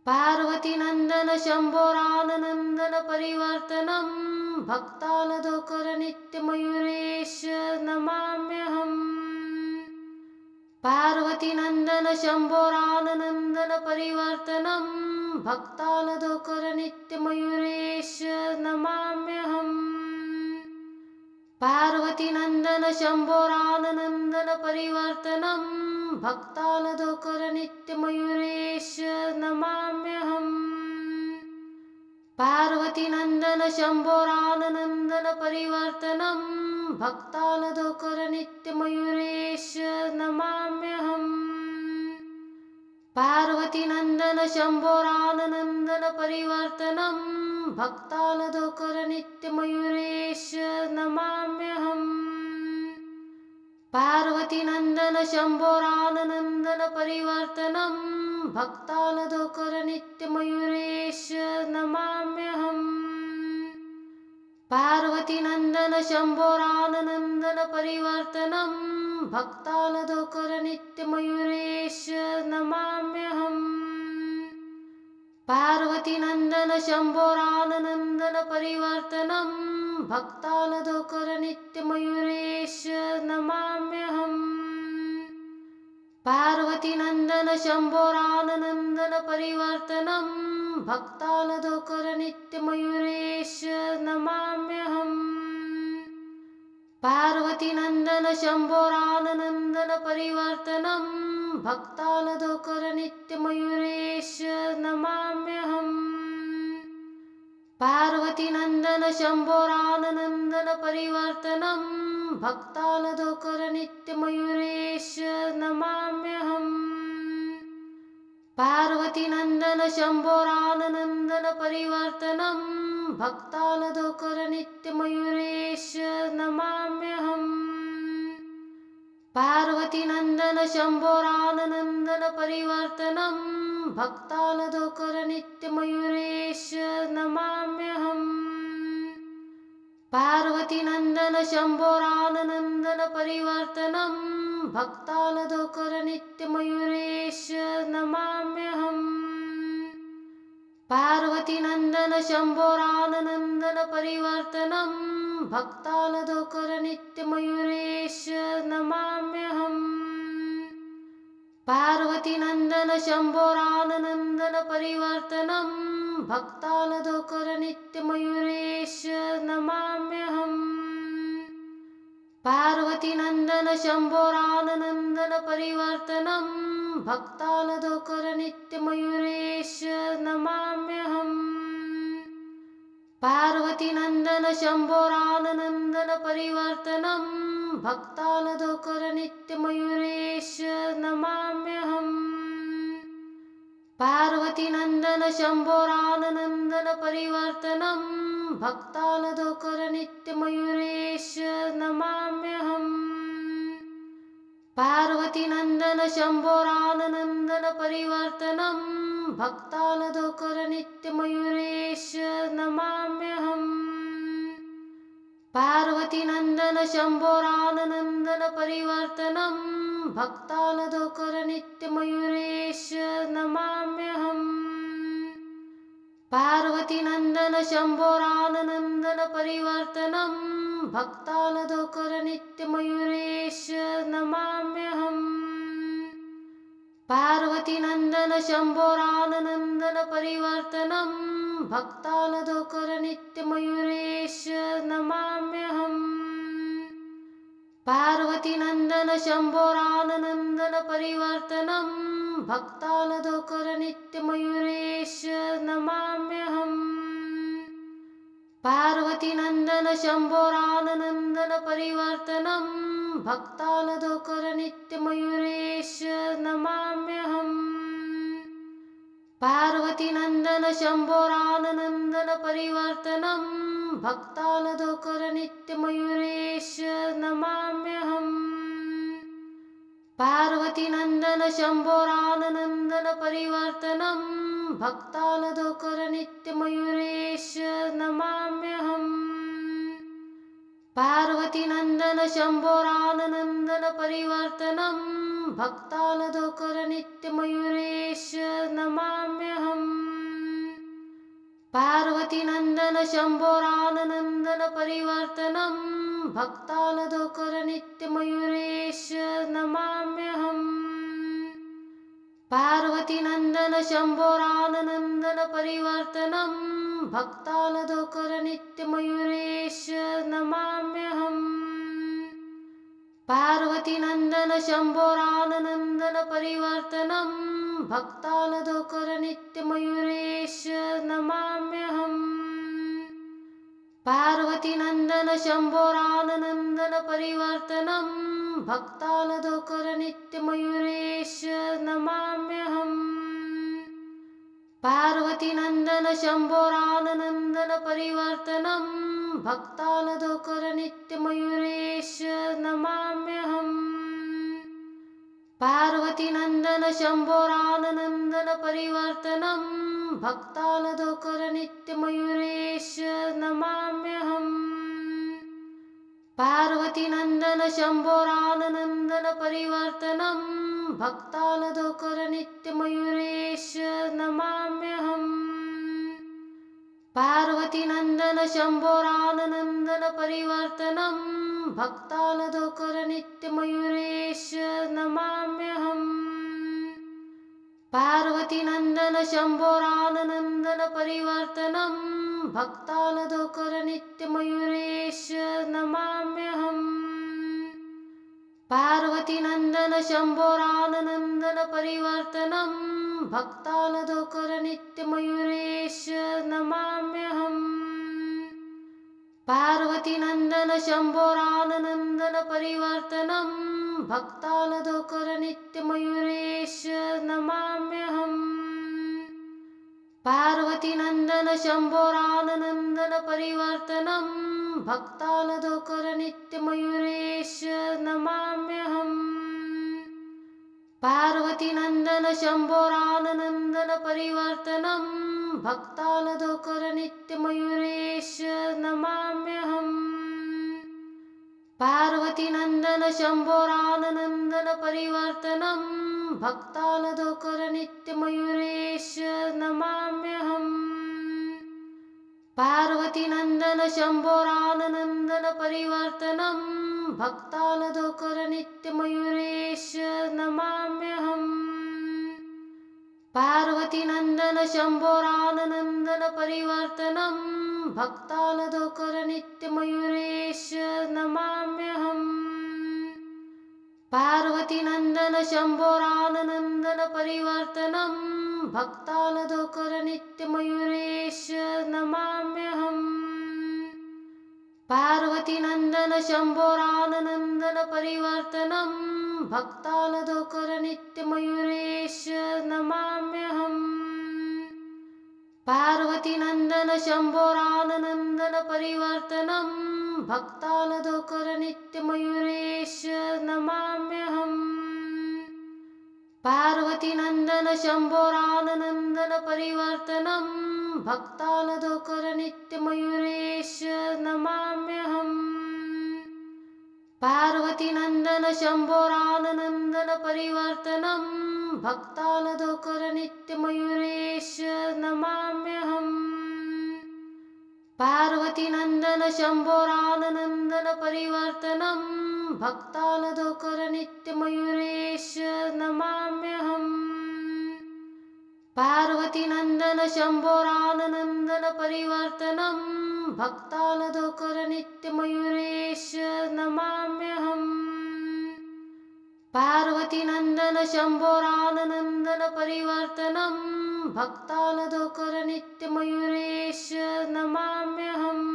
[SPEAKER 1] पार्वतीनन्दन शम्भोरानन्दन परिवर्तनं भक्तानदोकर नित्यमयूरेश नमाम्यहम्। पार्वतीनन्दन शम्भोरानन्दन परिवर्तनं भक्तानदोकर नित्यमयूरेश नमाम्यहम्। पार्वतीनन्दन शम्भोरानन्दन परिवर्तनं भक्तानदोकर नित्यमयूरेश नमाम्यहम्। पार्वतीनन्दन शम्भोरानन्दन परिवर्तनं भक्तानदोकर नित्यमयूरेश नमाम्यहम्। पार्वतीनन्दन शम्भोरानन्दन परिवर्तनं भक्तानदोकर नित्यमयूरेश नमाम्यहम्। पार्वतीनन्दन शम्भोरानन्दन परिवर्तनं भक्तानदोकर नित्यमयूरेश नमाम्यहम्। पार्वतीनन्दन शम्भोरानन्दन परिवर्तनं भक्तानदोकर नित्यमयूरेश नमाम्यहम्। पार्वतीनन्दन शम्भोरानन्दन परिवर्तनं भक्तानदोकर नित्यमयूरेश नमाम्यहम्। पार्वतीनन्दन शम्भोरानन्दन परिवर्तनं भक्तानदोकर नित्यमयूरेश नमाम्यहम्। पार्वतीनन्दन शम्भोरानन्दन परिवर्तनं भक्तानदोकर नित्यमयूरेश नमाम्यहम्। पार्वतीनन्दन शम्भोरानन्दन परिवर्तनं भक्तानदोकर नित्यमयूरेश नमाम्यहम्। पार्वतीनन्दन शम्भोरानन्दन परिवर्तनं भक्तानदोकर नित्यमयूरेश नमाम्यहम्। पार्वतीनन्दन शम्भोरानन्दन परिवर्तनं भक्तानदोकर नित्यमयूरेश नमाम्यहम्। पार्वतीनन्दन शम्भोरानन्दन परिवर्तनं भक्तानदोकर नित्यमयूरेश नमाम्यहम्। पार्वतीनन्दन शम्भोरानन्दन परिवर्तनं भक्तानदोकर नित्यमयूरेश नमाम्यहम्। पार्वतीनन्दन शम्भोरानन्दन परिवर्तनं भक्तानदोकर नित्यमयूरेश नमाम्यहम्। पार्वतीनन्दन शम्भोरानन्दन परिवर्तनं भक्तानदोकर नित्यमयूरेश नमाम्यहम्। पार्वतीनन्दन शम्भोरानन्दन परिवर्तनं भक्तानदोकर नित्यमयूरेश नमाम्यहम्। पार्वतीनन्दन शम्भोरानन्दन परिवर्तनं भक्तानदोकर नित्यमयूरेश नमाम्यहम्। पार्वतीनन्दन शम्भोरानन्दन परिवर्तनं भक्तानदोकर नित्यमयूरेश नमाम्यहम्। पार्वतीनन्दन शम्भोरानन्दन परिवर्तनं भक्तानदोकर नित्यमयूरेश नमाम्यहम्। पार्वतीनन्दन शम्भोरानन्दन परिवर्तनं भक्तानदोकर नित्यमयूरेश नमाम्यहम्। पार्वतीनन्दन शम्भोरानन्दन परिवर्तनं भक्तानदोकर नित्यमयूरेश नमाम्यहम्। पार्वतीनन्दन शम्भोरानन्दन परिवर्तनं भक्तानदोकर नित्यमयूरेश नमाम्यहम्। पार्वतीनन्दन शम्भोरानन्दन परिवर्तनं भक्तानदोकर नित्यमयूरेश नमाम्यहम्। पार्वतीनन्दन शम्भोरानन्दन परिवर्तनं भक्तानदोकर नित्यमयूरेश नमाम्यहम्। पार्वतीनन्दन शम्भोरानन्दन परिवर्तनं भक्तानदोकर नित्यमयूरेश नमाम्यहम्। पार्वतीनन्दन शम्भोरानन्दन परिवर्तनं भक्तानदोकर नित्यमयूरेश नमाम्यहम्। पार्वतीनन्दन शम्भोरानन्दन परिवर्तनं भक्तानदोकर नित्यमयूरेश नमाम्यहम्। पार्वतीनन्दन शम्भोरानन्दन परिवर्तनं भक्तानदोकर नित्यमयूरेश नमाम्यहम्। पार्वतीनन्दन शम्भोरानन्दन परिवर्तनं भक्तानदोकर नित्यमयूरेश नमाम्यहम्। पार्वतीनन्दन शम्भोरानन्दन परिवर्तनं भक्तानदोकर नित्यमयूरेश नमाम्यहम्। पार्वतीनन्दन शम्भोरानन्दन परिवर्तनं भक्तानदोकर नित्यमयूरेश नमाम्यहम्। पार्वतीनन्दन शम्भोरानन्दन परिवर्तनं भक्तानदोकर नित्यमयूरेश नमाम्यहम्। पार्वतीनन्दन शम्भोरानन्दन परिवर्तनं भक्तानदोकर नित्यमयूरेश नमाम्यहम्। पार्वतीनन्दन शम्भोरानन्दन परिवर्तनं भक्तानदोकर नित्यमयूरेश नमाम्यहम्। पार्वतीनन्दन शम्भोरानन्दन परिवर्तनं भक्तानदोकर नित्यमयूरेश नमाम्यहम्। पार्वतीनन्दन शम्भोरानन्दन परिवर्तनं भक्तानदोकर नित्यमयूरेश नमाम्यहम्। पार्वतीनन्दन शम्भोरानन्दन परिवर्तनं भक्तानदोकर नित्यमयूरेश नमाम्यहम्। पार्वतीनन्दन शम्भोरानन्दन परिवर्तनं भक्तानदोकर नित्यमयूरेश नमाम्यहम्। पार्वतीनन्दन शम्भोरानन्दन परिवर्तनं भक्तानदोकर नित्यमयूरेश नमाम्यहम्। पार्वतीनन्दन शम्भोरानन्दन परिवर्तनं भक्तानदोकर नित्यमयूरेश नमाम्यहम्। भक्तानन्दन शम्भोराननन्दन परिवर्तनं भक्तानदोकर नित्यमयूरेश नमाम्यहम्। पार्वतीनन्दन शम्भोराननन्दन परिवर्तनं भक्तानदोकर नित्यमयूरेश नमाम्यहम्। पार्वतीनन्दन शम्भोराननन्दन परिवर्तनं भक्तानदोकर नित्यमयूरेश नमाम्यहम्। पार्वतीनन्दन शम्भोराननन्दन परिवर्तनं भक्तानदोकर नित्यमयूरेश नमाम्यहम्। पार्वतीनन्दन शम्भोराननन्दन परिवर्तनं भक्तानदोकर नित्यमयूरेश नमाम्यहम्। पार्वतीनन्दन शम्भोराननन्दन परिवर्तनं भक्तानदोकर नित्यमयूरेश नमाम्यहम्। पार्वतीनन्दन शम्भोराननन्दन परिवर्तनं भक्तानदोकर नित्यमयूरेश नमाम्यहम्। पार्वतीनन्दन शम्भोराननन्दन परिवर्तनं भक्तानदोकर नित्यमयूरेश नमाम्यहम्। पार्वतीनन्दन शम्भोराननन्दन परिवर्तनं भक्तानदोकर नित्यमयूरेश नमाम्यहम्। पार्वतीनन्दन शम्भोराननन्दन परिवर्तनं भक्तानदोकर नित्यमयूरेश नमाम्यहम्।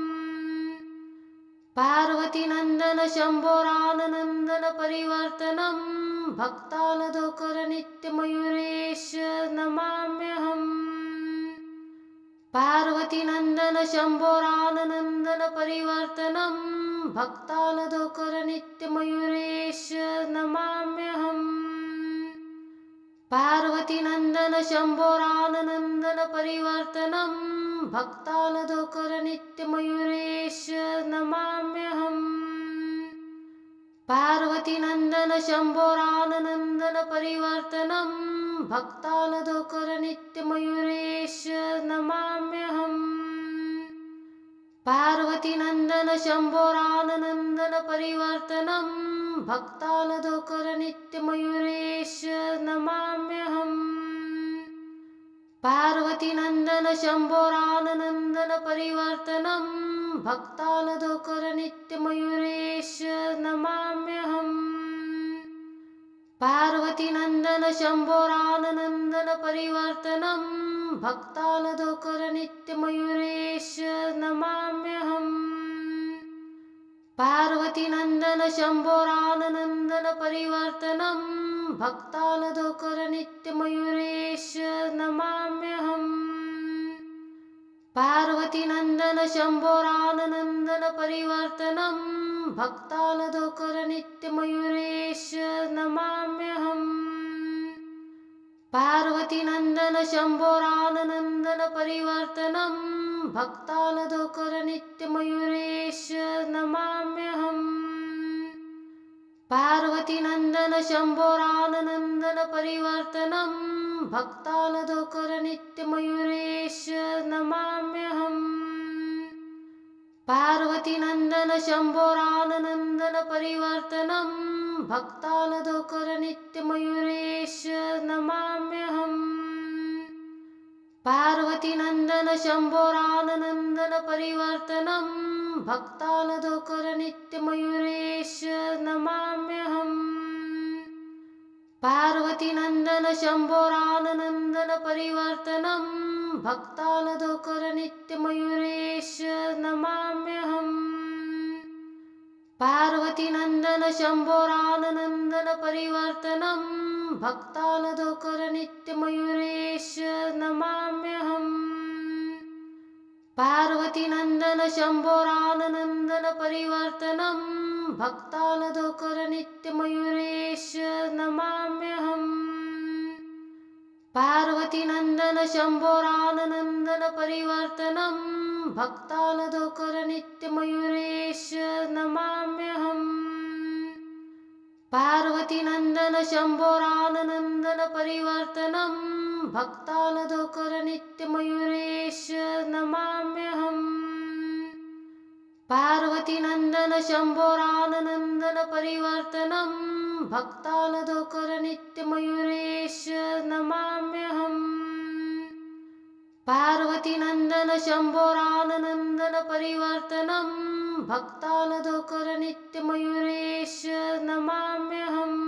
[SPEAKER 1] पार्वतीनन्दन शम्भोराननन्दन परिवर्तनं भक्तानदोकर नित्यमयूरेश नमाम्यहम्। पार्वतीनन्दन शम्भोराननन्दन परिवर्तनं भक्तानदोकर नित्यमयूरेश नमाम्यहम्। पार्वतीनन्दन शम्भोराननन्दन परिवर्तनं भक्तानदोकर नित्यमयूरेश नमाम्यहम्। पार्वतीनन्दन शम्भोराननन्दन परिवर्तनं भक्तानदोकर नित्यमयूरेश नमाम्यहम्। पार्वतीनन्दन शम्भोराननन्दन परिवर्तनं भक्तानदोकर नित्यमयूरेश नमाम्यहम्। पार्वतीनन्दन शम्भोराननन्दन परिवर्तनं भक्तानदोकर नित्यमयूरेश नमाम्यहम्। पार्वतीनन्दन शम्भोराननन्दन परिवर्तनं भक्तानदोकर नित्यमयूरेश नमाम्यहम्। पार्वतीनन्दन शम्भोराननन्दन परिवर्तनं भक्तानदोकर नित्यमयूरेश नमाम्यहम्। पार्वतीनन्दन शम्भोराननन्दन परिवर्तनं भक्तानदोकर नित्यमयूरेश नमाम्यहम्। पार्वतीनन्दन शम्भोराननन्दन परिवर्तनं भक्तानदोकर नित्यमयूरेश नमाम्यहम्। पार्वतीनन्दन शम्भोराननन्दन परिवर्तनं भक्तानदोकर नित्यमयूरेश नमाम्यहम्। पार्वतीनन्दन शम्भोराननन्दन परिवर्तनं भक्तानदोकर नित्यमयूरेश नमाम्यहम्। पार्वतीनन्दन शम्भोराननन्दन परिवर्तनं भक्तानदोकर नित्यमयूरेश नमाम्यहम्। पार्वतीनन्दन शम्भोराननन्दन परिवर्तनं भक्तानदोकर नित्यमयूरेश नमाम्यहम्। पार्वतीनन्दन शम्भोराननन्दन परिवर्तनं भक्तानदोकर नित्यमयूरेश नमाम्यहम्। पार्वतीनन्दन शम्भोराननन्दन परिवर्तनं भक्तानदोकर नित्यमयूरेश नमाम्यहम्। पार्वतीनन्दन शम्भोराननन्दन परिवर्तनं भक्तानदोकर नित्यमयूरेश नमाम्यहम्। पार्वतीनन्दन शम्भोराननन्दन परिवर्तनं भक्तानदोकर नित्यमयूरेश नमाम्यहम्। पार्वतीनन्दन शम्भोरानन्दन परिवर्तनं भक्तानदोकर नित्यमयूरेश नमाम्यहम्। पार्वतीनन्दन शम्भोरानन्दन परिवर्तनं भक्तानदोकर नित्यमयूरेश नमाम्यहम्।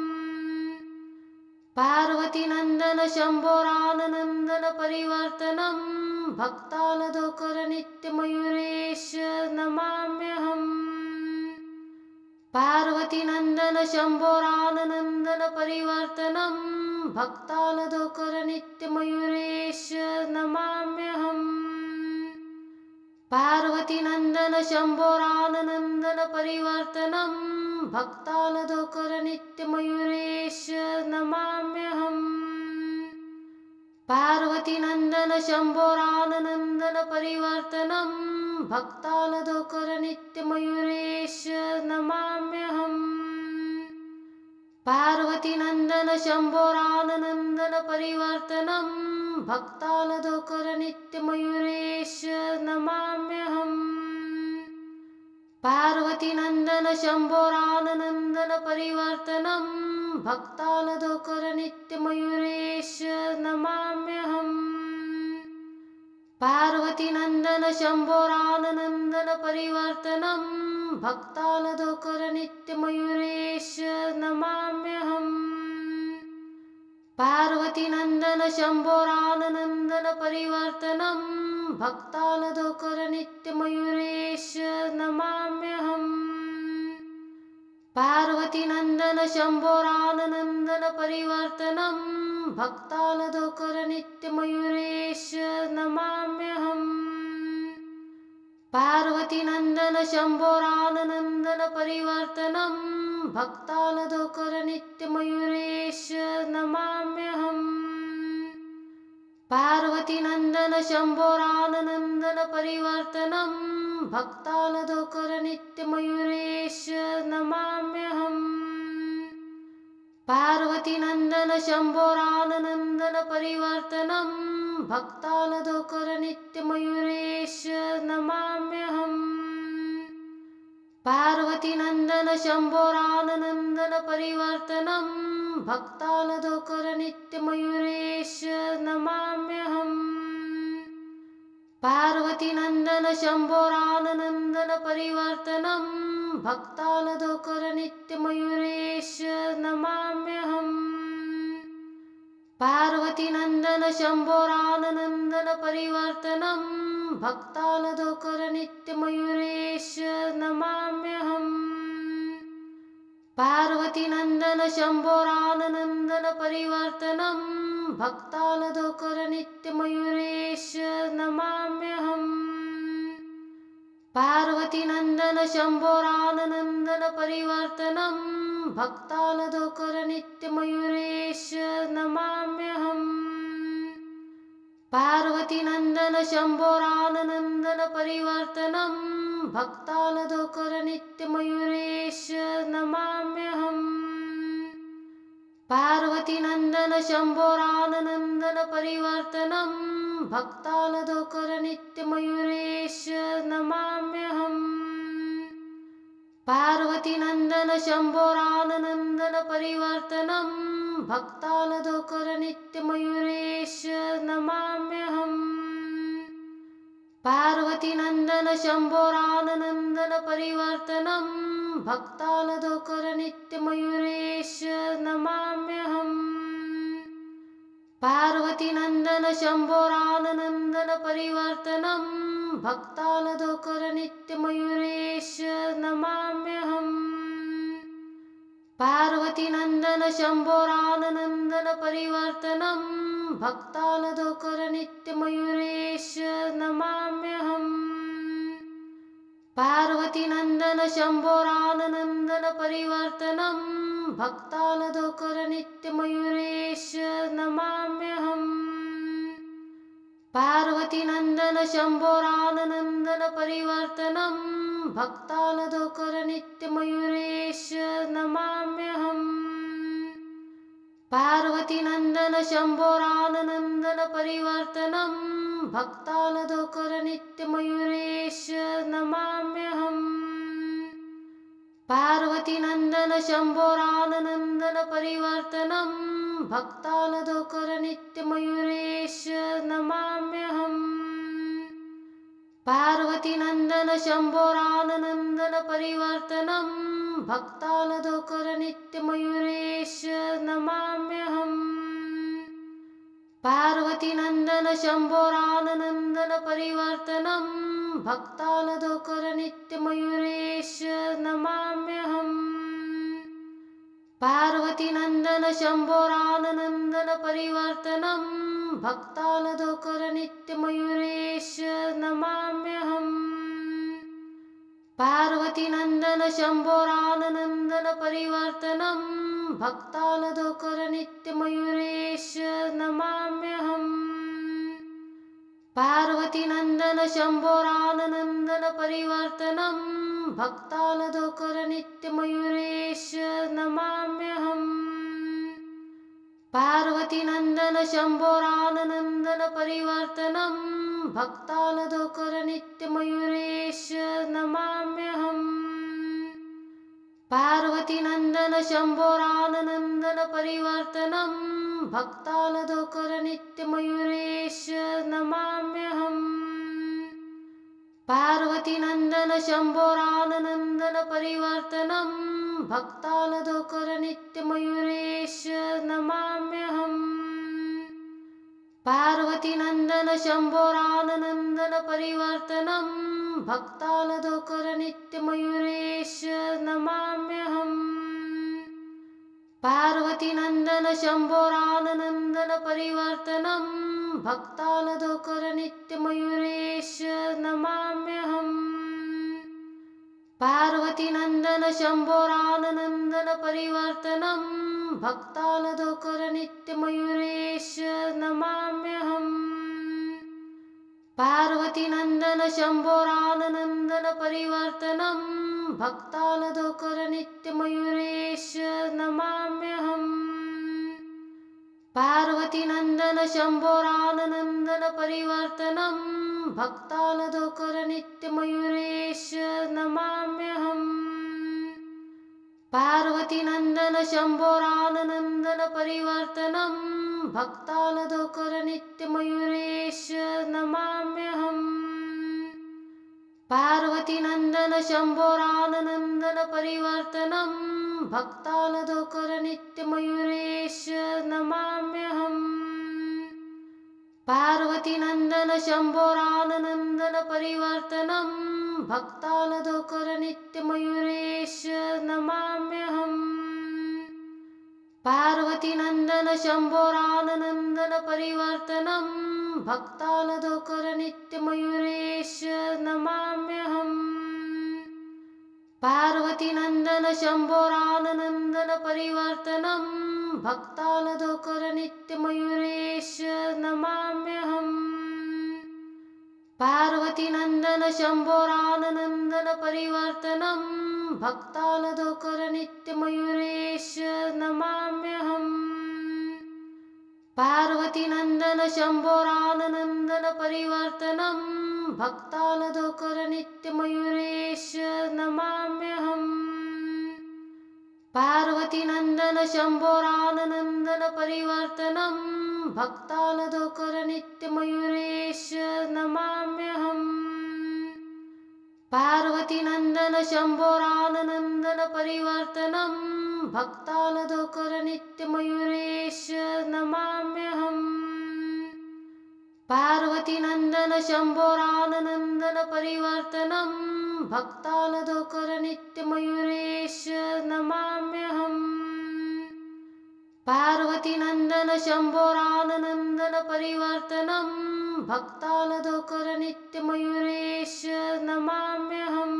[SPEAKER 1] पार्वतीनन्दन शम्भोरानन्दन परिवर्तनं भक्तानदोकर नित्यमयूरेश नमाम्यहम्। पार्वतीनन्दन शम्भोरानन्दन परिवर्तनं भक्तानदोकर नित्यमयूरेश नमाम्यहम्। पार्वतीनन्दन शम्भोरानन्दन परिवर्तनं भक्तानदोकर नित्यमयूरेश नमाम्यहम्। पार्वतीनन्दन शम्भोरानन्दन परिवर्तनं भक्तानदोकर नित्यमयूरेश नमाम्यहम्। पार्वतीनन्दन शम्भोरानन्दन परिवर्तनं भक्तानदोकर नित्यमयूरेश नमाम्यहम्। पार्वतीनन्दन शम्भोरानन्दन परिवर्तनं भक्तानदोकर नित्यमयूरेश नमाम्यहम्। पार्वतीनन्दन शम्भोरानन्दन परिवर्तनं भक्तानदोकर नित्यमयूरेश नमाम्यहम्। पार्वतीनन्दन शम्भोरानन्दन परिवर्तनं भक्तानदोकर नित्यमयूरेश नमाम्यहम्। पार्वतीनन्दन शम्भोरानन्दन परिवर्तनं भक्तानदोकर नित्यमयूरेश नमाम्यहम्। पार्वतीनन्दन शम्भोरानन्दन परिवर्तनं भक्तानदोकर नित्यमयूरेश नमाम्यहम्। पार्वतीनन्दन शम्भोरानन्दन परिवर्तनं भक्तानदोकर नित्यमयूरेश नमाम्यहम्। पार्वतीनन्दन शम्भोरानन्दन परिवर्तनं भक्तानदोकर नित्यमयूरेश नमाम्यहम्। पार्वतीनन्दन शम्भोरानन्दन परिवर्तनं भक्तानदोकर नित्यमयूरेश नमाम्यहम्। पार्वतीनन्दन शम्भोरानन्दन परिवर्तनं भक्तानदोकर नित्यमयूरेश नमाम्यहम्। पार्वतीनन्दन शम्भोरानन्दन परिवर्तनं भक्तानदोकर नित्यमयूरेश नमाम्यहम्। पार्वतीनन्दन शम्भोरानन्दन परिवर्तनं भक्तानदोकर नित्यमयूरेश नमाम्यहम्। पार्वतीनन्दन शम्भोरानन्दन परिवर्तनं भक्तानदोकर नित्यमयूरेश नमाम्यहम्। पार्वतीनन्दन शम्भोरानन्दन परिवर्तनं भक्तानदोकर नित्यमयूरेश नमाम्यहम्। पार्वतीनन्दन शम्भोरानन्दन परिवर्तनं भक्तानदोकर नित्यमयूरेश नमाम्यहम्। पार्वतीनन्दन शम्भोरानन्दन परिवर्तनं भक्तानदोकर नित्यमयूरेश नमाम्यहम्। पार्वतीनन्दन शम्भोरानन्दन परिवर्तनं भक्तानदोकर नित्यमयूरेश नमाम्यहम्। पार्वतीनन्दन शम्भोरानन्दन परिवर्तनं भक्तानदोकर नित्यमयूरेश नमाम्यहम्। पार्वतीनन्दन शम्भोरानन्दन परिवर्तनं भक्तानदोकर नित्यमयूरेश नमाम्यहम्। पार्वतीनन्दन शम्भोरानन्दन परिवर्तनं भक्तानदोकर नित्यमयूरेश नमाम्यहम्। पार्वतीनन्दन शम्भोरानन्दन परिवर्तनं भक्तानदोकर नित्यमयूरेश नमाम्यहम्। पार्वतीनन्दन शम्भोरानन्दन परिवर्तनं भक्तानदोकरनित्यमयूरेश नमाम्यहम्। पार्वतीनन्दन शम्भोरानन्दन परिवर्तनं भक्तानदोकरनित्यमयूरेश नमाम्यहम्। पार्वतीनन्दन शम्भोरानन्दन परिवर्तनं भक्तानदोकरनित्यमयूरेश नमाम्यहम्। पार्वतीनन्दन शम्भोरानन्दन परिवर्तनं भक्तानदोकरनित्यमयूरेश नमाम्यहम्। पार्वतीनन्दन शम्भोरानन्दन परिवर्तनं भक्तानदोकरनित्यमयूरेश नमाम्यहम्। पार्वतीनन्दन शम्भोरानन्दन परिवर्तनं भक्तानदोकरनित्यमयूरेश नमाम्यहम्। पार्वतीनन्दन शम्भोरानन्दन परिवर्तनं भक्तानदोकरनित्यमयूरेश नमाम्यहम्। पार्वतीनन्दन शम्भोरानन्दन परिवर्तनं भक्तानदोकरनित्यमयूरेश नमाम्यहम्। पार्वतीनन्दन शम्भोरानन्दन परिवर्तनं भक्तानदोकरनित्यमयूरेश नमाम्यहम्। पार्वतीनन्दन शम्भोरानन्दन परिवर्तनं भक्तानदोकरनित्यमयूरेश नमाम्यहम्। पार्वतीनन्दन शम्भोरानन्दन परिवर्तनं भक्तानदोकरनित्यमयूरेश नमाम्यहम्। पार्वतीनन्दन शम्भोरानन्दन परिवर्तनं भक्तानदोकरनित्यमयूरेश नमाम्यहम्। पार्वतीनन्दन शम्भोरानन्दन परिवर्तनं भक्तानदोकरनित्यमयूरेश नमाम्यहम्। पार्वतीनन्दन शम्भोरानन्दन परिवर्तनं भक्तानदोकरनित्यमयूरेश नमाम्यहम्। पार्वतीनन्दन शम्भोरानन्दन परिवर्तनं भक्तानदोकरनित्यमयूरेश नमाम्यहम्। पार्वतीनन्दन शम्भोरानन्दन परिवर्तनं भक्तानदोकरनित्यमयूरेश नमाम्यहम्। पार्वतीनन्दन शम्भोरानन्दन परिवर्तनं भक्तानदोकरनित्यमयूरेश नमाम्यहम्। पार्वतीनन्दन शम्भोरानन्दन परिवर्तनं भक्तानदोकरनित्यमयूरेश नमाम्यहम्। पार्वतीनन्दन शम्भोरानन्दन परिवर्तनं भक्तानदोकरनित्यमयूरेश नमाम्यहम्। पार्वतीनन्दन शम्भोरानन्दन परिवर्तनं भक्तानदोकरनित्यमयूरेश नमाम्यहम्। पार्वतीनन्दन शम्भोरानन्दन परिवर्तनं भक्तानदोकरनित्यमयूरेश नमाम्यहम्। पार्वतीनन्दन शम्भोरानन्दन परिवर्तनं भक्तानदोकरनित्यमयूरेश नमाम्यहम्। पार्वतीनन्दन शम्भोरानन्दन परिवर्तनं भक्तानदोकरनित्यमयूरेश नमाम्यहम्। पार्वतीनन्दन शम्भोरानन्दन परिवर्तनं भक्तानदोकरनित्यमयूरेश नमाम्यहम्। पार्वतीनन्दन शम्भोरानन्दन परिवर्तनं भक्तानदोकरनित्यमयूरेश नमाम्यहम्। पार्वतीनन्दन शम्भोरानन्दन परिवर्तनं भक्तानदोकरनित्यमयूरेश नमाम्यहम्।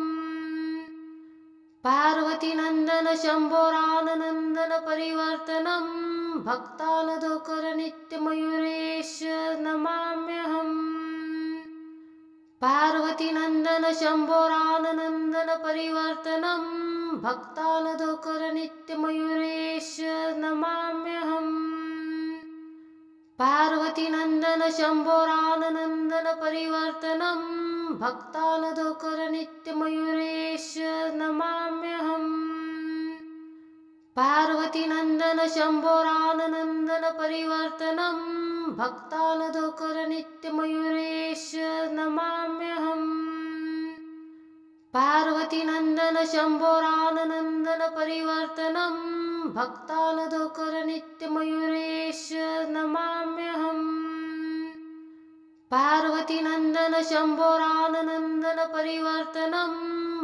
[SPEAKER 1] पार्वतीनन्दन शम्भोरानन्दन परिवर्तनं भक्तानदोकरनित्यमयूरेश नमाम्यहम्। पार्वतीनन्दन शम्भोरानन्दन परिवर्तनं भक्तानदोकरनित्यमयूरेश नमाम्यहम्। पार्वतीनन्दन शम्भोरानन्दन परिवर्तनं भक्तानदोकर नित्यमयूरेश नमाम्यहम्। पार्वतीनन्दन शम्भोरानन्दन परिवर्तनं भक्तानदोकर नित्यमयूरेश नमाम्यहम्। पार्वतीनन्दन शम्भोरानन्दन परिवर्तनं भक्तानदोकर नित्यमयूरेश नमाम्यहम्। पार्वतीनन्दन शम्भोरानन्दन परिवर्तनं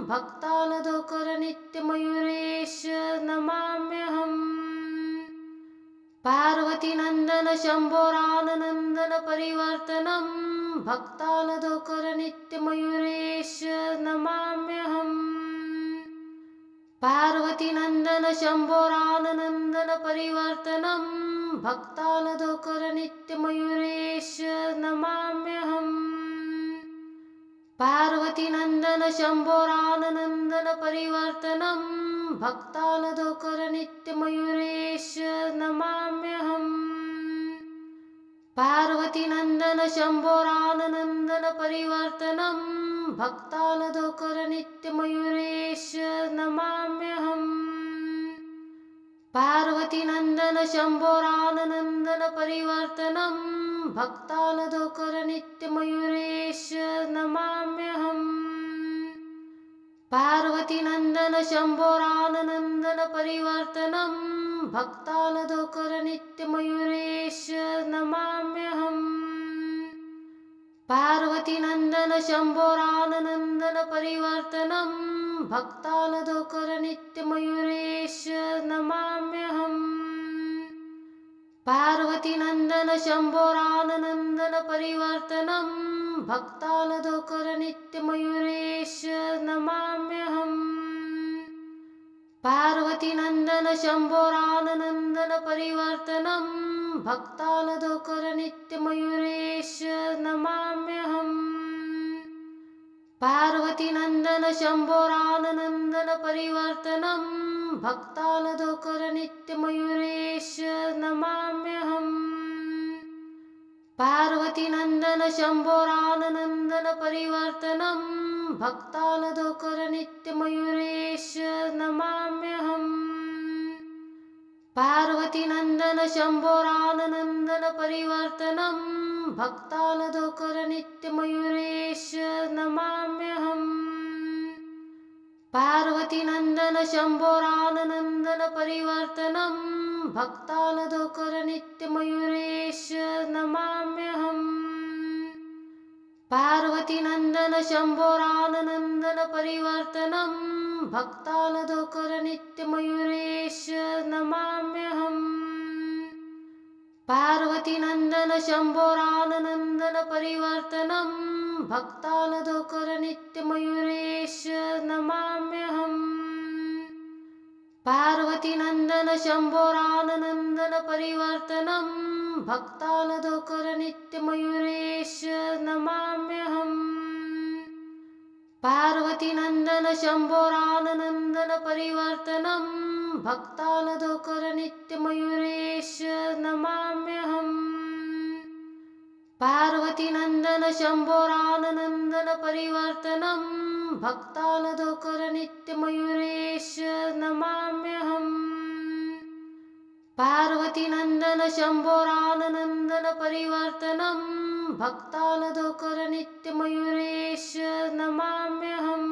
[SPEAKER 1] भक्तानदोकर नित्यमयूरेश नमाम्यहम्। पार्वतीनन्दन शम्भोरानन्दन परिवर्तनं भक्तानदोकर नित्यमयूरेश नमाम्यहम्। पार्वतीनन्दन शम्भोरानन्दन परिवर्तनं भक्तानदोकर नित्यमयूरेश नमाम्यहम्। पार्वतीनन्दन शम्भोरानन्दन परिवर्तनं भक्तानदोकर नित्यमयूरेश नमाम्यहम्। पार्वतीनन्दन शम्भोरानन्दन परिवर्तनं भक्तानदोकर नित्यमयूरेश नमाम्यहम्। पार्वतीनन्दन शम्भोरानन्दन परिवर्तनं भक्तानदोकर नित्यमयूरेश नमाम्यहम्। पार्वतीनन्दन शम्भोरानन्दन परिवर्तनं भक्तानदोकर नित्यमयूरेश नमाम्यहम्। पार्वतीनन्दन शम्भोरानन्दन परिवर्तनं भक्तानदोकर नित्यमयूरेश नमाम्यहम्। पार्वतीनन्दन शम्भोरानन्दन परिवर्तनं भक्तानदोकर नित्यमयूरेश नमाम्यहम्। पार्वतीनन्दन शम्भोरानन्दन परिवर्तनं भक्तानदोकर नित्यमयूरेश नमाम्यहम्। पार्वतीनन्दन शम्भोरानन्दन परिवर्तनं भक्तानदोकर नित्यमयूरेश नमाम्यहम्। पार्वतीनन्दन शम्भोरानन्दन परिवर्तनं भक्तानदोकर नित्यमयूरेश नमाम्यहम्। पार्वतीनन्दन शम्भोरानन्दन परिवर्तनं भक्तानदोकर नित्यमयूरेश नमाम्यहम्। पार्वतीनन्दन शम्भोरानन्दन परिवर्तनं भक्तानदोकर नित्यमयूरेश नमाम्यहम्। पार्वतीनन्दन शम्भोरानन्दन परिवर्तनं भक्तानदोकर नित्यमयूरेश नमाम्यहम्। पार्वतीनन्दन शम्भोरानन्दन परिवर्तनं भक्तानदोकर नित्यमयूरेश नमाम्यहम्। पार्वतीनन्दन शम्भोरानन्दन परिवर्तनं भक्तानदोकर नित्यमयूरेश नमाम्यहम्। पार्वतीनन्दन शम्भोरानन्दन परिवर्तनं भक्तानदोकर नित्यमयूरेश नमाम्यहम्। पार्वतीनन्दन शम्भोरानन्दन परिवर्तनं भक्तानदोकर नित्यमयूरेश नमाम्यहम्। पार्वतीनन्दन शम्भोरानन्दन परिवर्तनं भक्तानदोकर नित्यमयूरेश नमाम्यहम्।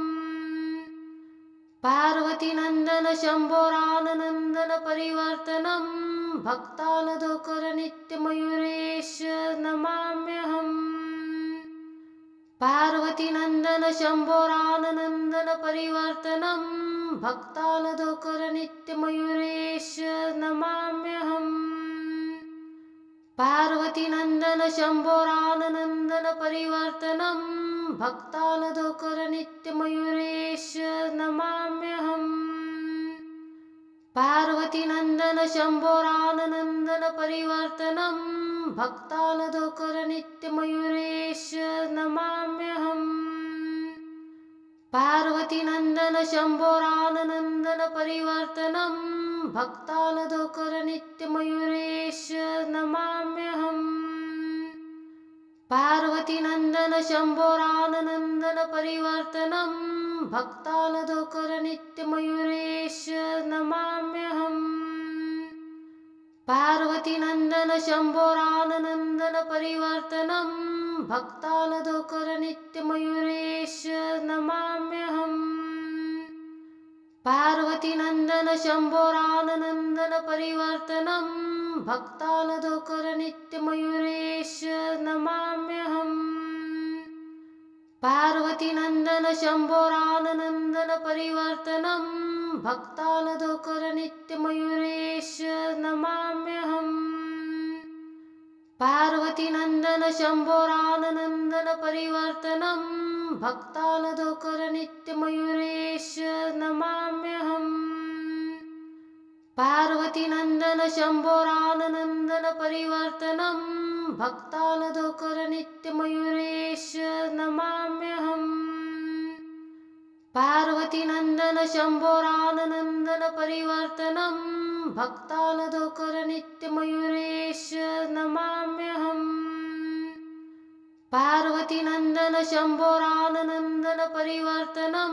[SPEAKER 1] पार्वतीनन्दन शम्भोरानन्दन परिवर्तनं भक्तानदोकर नित्यमयूरेश नमाम्यहम्। पार्वतीनन्दन शम्भोरानन्दन परिवर्तनं भक्तानदोकर नित्यमयूरेश नमाम्यहम्। पार्वतीनन्दन शम्भोरानन्दन परिवर्तनं भक्तानदोकर नित्यमयूरेश नमाम्यहम्। पार्वतीनन्दन शम्भोरानन्दन परिवर्तनं भक्तानदोकर नित्यमयूरेश नमाम्यहम्। पार्वतीनन्दन पार्वतीनन्दन शम्भोराननन्दन परिवर्तनं भक्तानदोकर नित्यमयूरेश नमाम्यहम्। पार्वतीनन्दन शम्भोराननन्दन परिवर्तनं भक्तानदोकर नित्यमयूरेश नमाम्यहम्। पार्वतीनन्दन शम्भोराननन्दन परिवर्तनं भक्तानदोकर नित्यमयूरेश नमाम्यहम्। पार्वतीनन्दन शम्भोराननन्दन परिवर्तनं भक्तानदोकर नित्यमयूरेश नमाम्यहम्। पार्वतीनन्दन शम्भोराननन्दन परिवर्तनं भक्तानदोकर नित्यमयूरेश नमाम्यहम्। पार्वतीनन्दन शम्भोराननन्दन परिवर्तनं भक्तानदोकर नित्यमयूरेश नमाम्यहम्। पार्वतीनन्दन शम्भोराननन्दन परिवर्तनं भक्तानदोकर नित्यमयूरेश नमाम्यहम्। पार्वतीनन्दन शम्भोराननन्दन परिवर्तनं भक्तानदोकर नित्यमयूरेश नमाम्यहम्। पार्वतीनन्दन शम्भोराननन्दन परिवर्तनं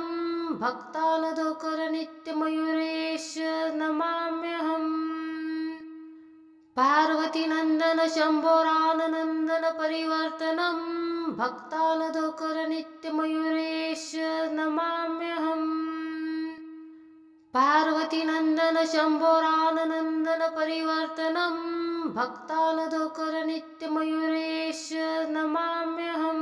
[SPEAKER 1] भक्तानदोकर नित्यमयूरेश नमाम्यहम्। पार्वतीनन्दन शम्भोराननन्दन परिवर्तनं भक्तानदोकर नित्यमयूरेश नमाम्यहम्। पार्वतीनन्दन शम्भोराननन्दन परिवर्तनं भक्तानदोकर नित्यमयूरेश नमाम्यहम्।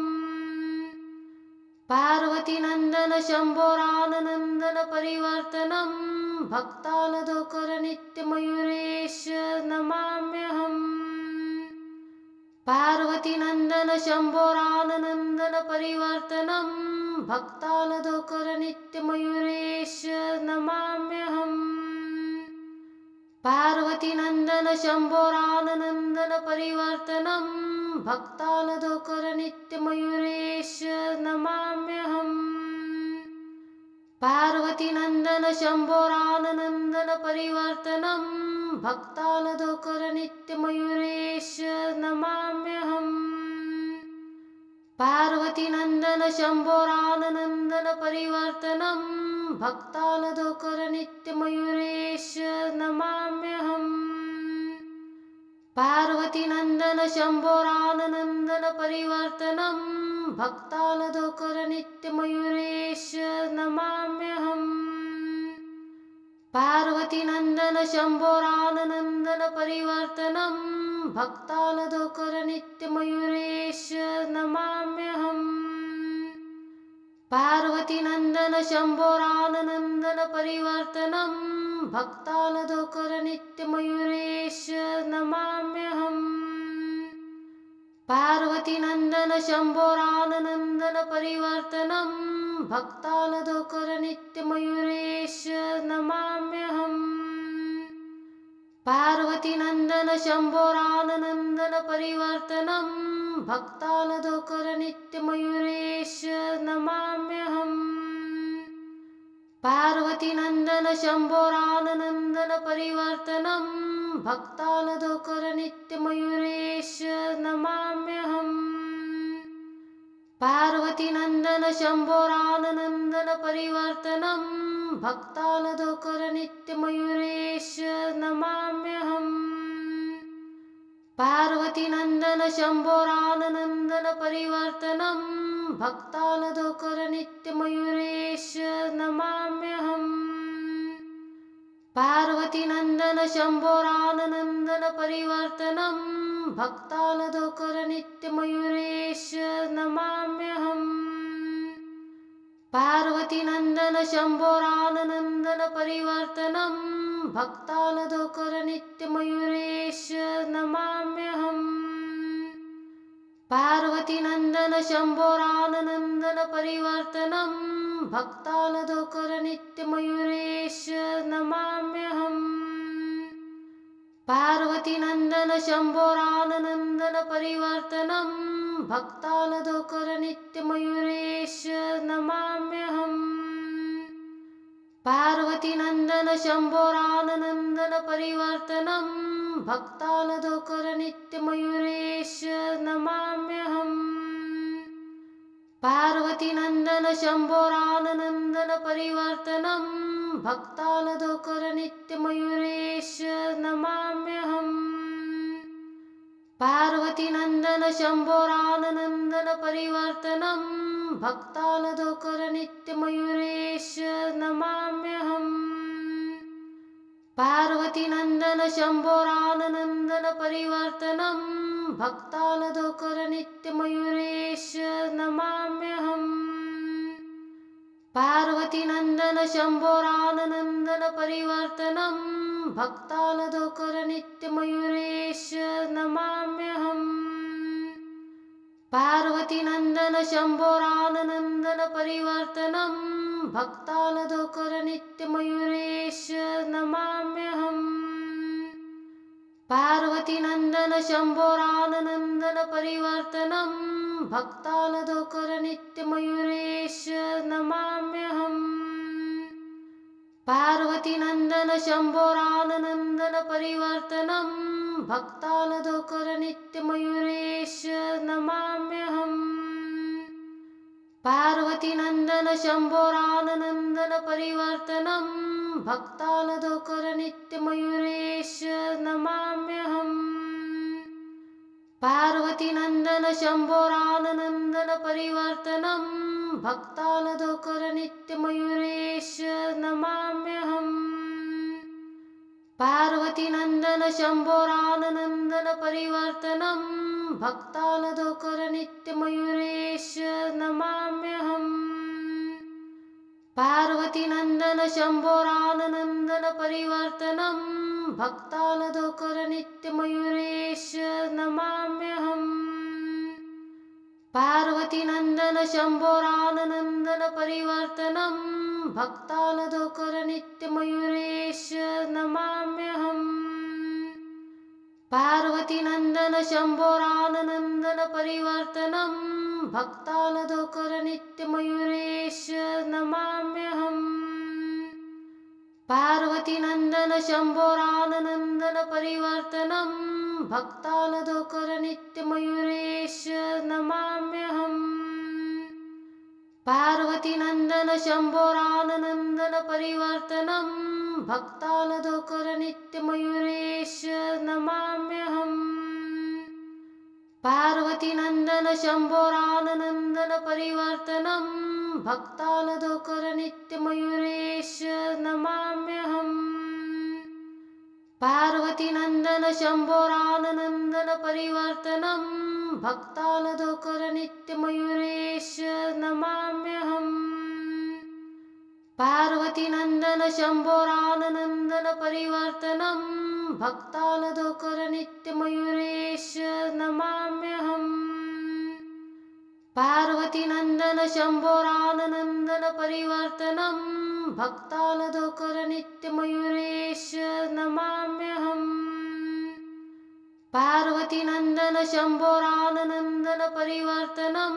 [SPEAKER 1] पार्वतीनन्दन शम्भोराननन्दन परिवर्तनं भक्तानदोकर नित्यमयूरेश नमाम्यहम्। पार्वतीनन्दन शम्भोराननन्दन परिवर्तनं भक्तानदोकर नित्यमयूरेश नमाम्यहम्। पार्वतीनन्दन शम्भोराननन्दन परिवर्तनं भक्तानदोकर नित्यमयूरेश नमाम्यहम्। पार्वतीनन्दन शम्भोराननन्दन परिवर्तनं भक्तानदोकर नित्यमयूरेश नमाम्यहम्। पार्वतीनन्दन शम्भोराननन्दन परिवर्तनं भक्तानदोकर नित्यमयूरेश नमाम्यहम्। पार्वतीनन्दन शम्भोराननन्दन परिवर्तनं भक्तानदोकर नित्यमयूरेश नमाम्यहम्। पार्वतीनन्दन शम्भोराननन्दन परिवर्तनं भक्तानदोकर नित्यमयूरेश नमाम्यहम्। पार्वतीनन्दन शम्भोराननन्दन परिवर्तनं भक्तानदोकर नित्यमयूरेश नमाम्यहम्। पार्वतीनन्दन शम्भोराननन्दन परिवर्तनं भक्तानदोकर नित्यमयूरेश नमाम्यहम्। पार्वतीनन्दन शम्भोराननन्दन परिवर्तनं भक्तानदोकर नित्यमयूरेश नमाम्यहम्। पार्वतीनन्दन शम्भोराननन्दन परिवर्तनं भक्तानदोकर नित्यमयूरेश नमाम्यहम्। पार्वतीनन्दन शम्भोराननन्दन परिवर्तनं भक्तानदोकर नित्यमयूरेश नमाम्यहम्। पार्वतीनन्दन शम्भोराननन्दन परिवर्तनं भक्तानदोकर नित्यमयूरेश नमाम्यहम्। पार्वतीनन्दन शम्भोराननन्दन परिवर्तनं भक्तानदोकर नित्यमयूरेश नमाम्यहम्। पार्वतीनन्दन शम्भोराननन्दन परिवर्तनं भक्तानदोकर नित्यमयूरेश नमाम्यहम्। पार्वतीनन्दन शम्भोराननन्दन परिवर्तनं भक्तानदोकर नित्यमयूरेश नमाम्यहम्। पार्वतीनन्दन शम्भोराननन्दन परिवर्तनं भक्तानदोकर नित्यमयूरेश नमाम्यहम्। पार्वतीनन्दन शम्भोरानन्दन परिवर्तनं भक्तानदोकर नित्यमयूरेश नमाम्यहम्। पार्वतीनन्दन शम्भोरानन्दन परिवर्तनं भक्तानदोकर नित्यमयूरेश नमाम्यहम्। पार्वतीनन्दन शम्भोरानन्दन परिवर्तनं भक्तानदोकर नित्यमयूरेश नमाम्यहम्। पार्वतीनन्दन शम्भोरानन्दन परिवर्तनं भक्तानदोकर नित्यमयूरेश नमाम्यहम्। पार्वतीनन्दन शम्भोरानन्दन परिवर्तनं भक्तानदोकर नित्यमयूरेश नमाम्यहम्। पार्वतीनन्दन शम्भोरानन्दन परिवर्तनं भक्तानदोकर नित्यमयूरेश नमाम्यहम्। पार्वतीनन्दन शम्भोरानन्दन परिवर्तनं भक्तानदोकर नित्यमयूरेश नमाम्यहम्। पार्वतीनन्दन शम्भोरानन्दन परिवर्तनं भक्तानदोकर नित्यमयूरेश नमाम्यहम्। पार्वतीनन्दन शम्भोरानन्दन परिवर्तनं भक्तानदोकर नित्यमयूरेश नमाम्यहम्। पार्वतीनन्दन शम्भोरानन्दन परिवर्तनं भक्तानदोकर नित्यमयूरेश नमाम्यहम्। पार्वतीनन्दन शम्भोरानन्दन परिवर्तनं भक्तानदोकर नित्यमयूरेश नमाम्यहम्। पार्वतीनन्दन शम्भोरानन्दन परिवर्तनं भक्तानदोकर नित्यमयूरेश नमाम्यहम्। पार्वतीनन्दन शम्भोरानन्दन परिवर्तनं भक्तानदोकर नित्यमयूरेश नमाम्यहम्। पार्वतीनन्दन शम्भोरानन्दन परिवर्तनं भक्तानदोकर नित्यमयूरेश नमाम्यहम्। पार्वतीनन्दन शम्भोरानन्दन परिवर्तनं भक्तानदोकर नित्यमयूरेश नमाम्यहम्। पार्वतीनन्दन शम्भोरानन्दन परिवर्तनं भक्तानदोकर नित्यमयूरेश नमाम्यहम्। पार्वतीनन्दन शम्भोरानन्दन परिवर्तनं भक्तानदोकर नित्यमयूरेश नमाम्यहम्। पार्वतीनन्दन शम्भोरानन्दन परिवर्तनं भक्तानदोकर नित्यमयूरेश नमाम्यहम्। पार्वतीनन्दन शम्भोरानन्दन परिवर्तनं भक्तानदोकर नित्यमयूरेश नमाम्यहम्। पार्वतीनन्दन शम्भोरानन्दन परिवर्तनं भक्तानदोकर नित्यमयूरेश नमाम्यहम्। पार्वतीनन्दन शम्भोरानन्दन परिवर्तनं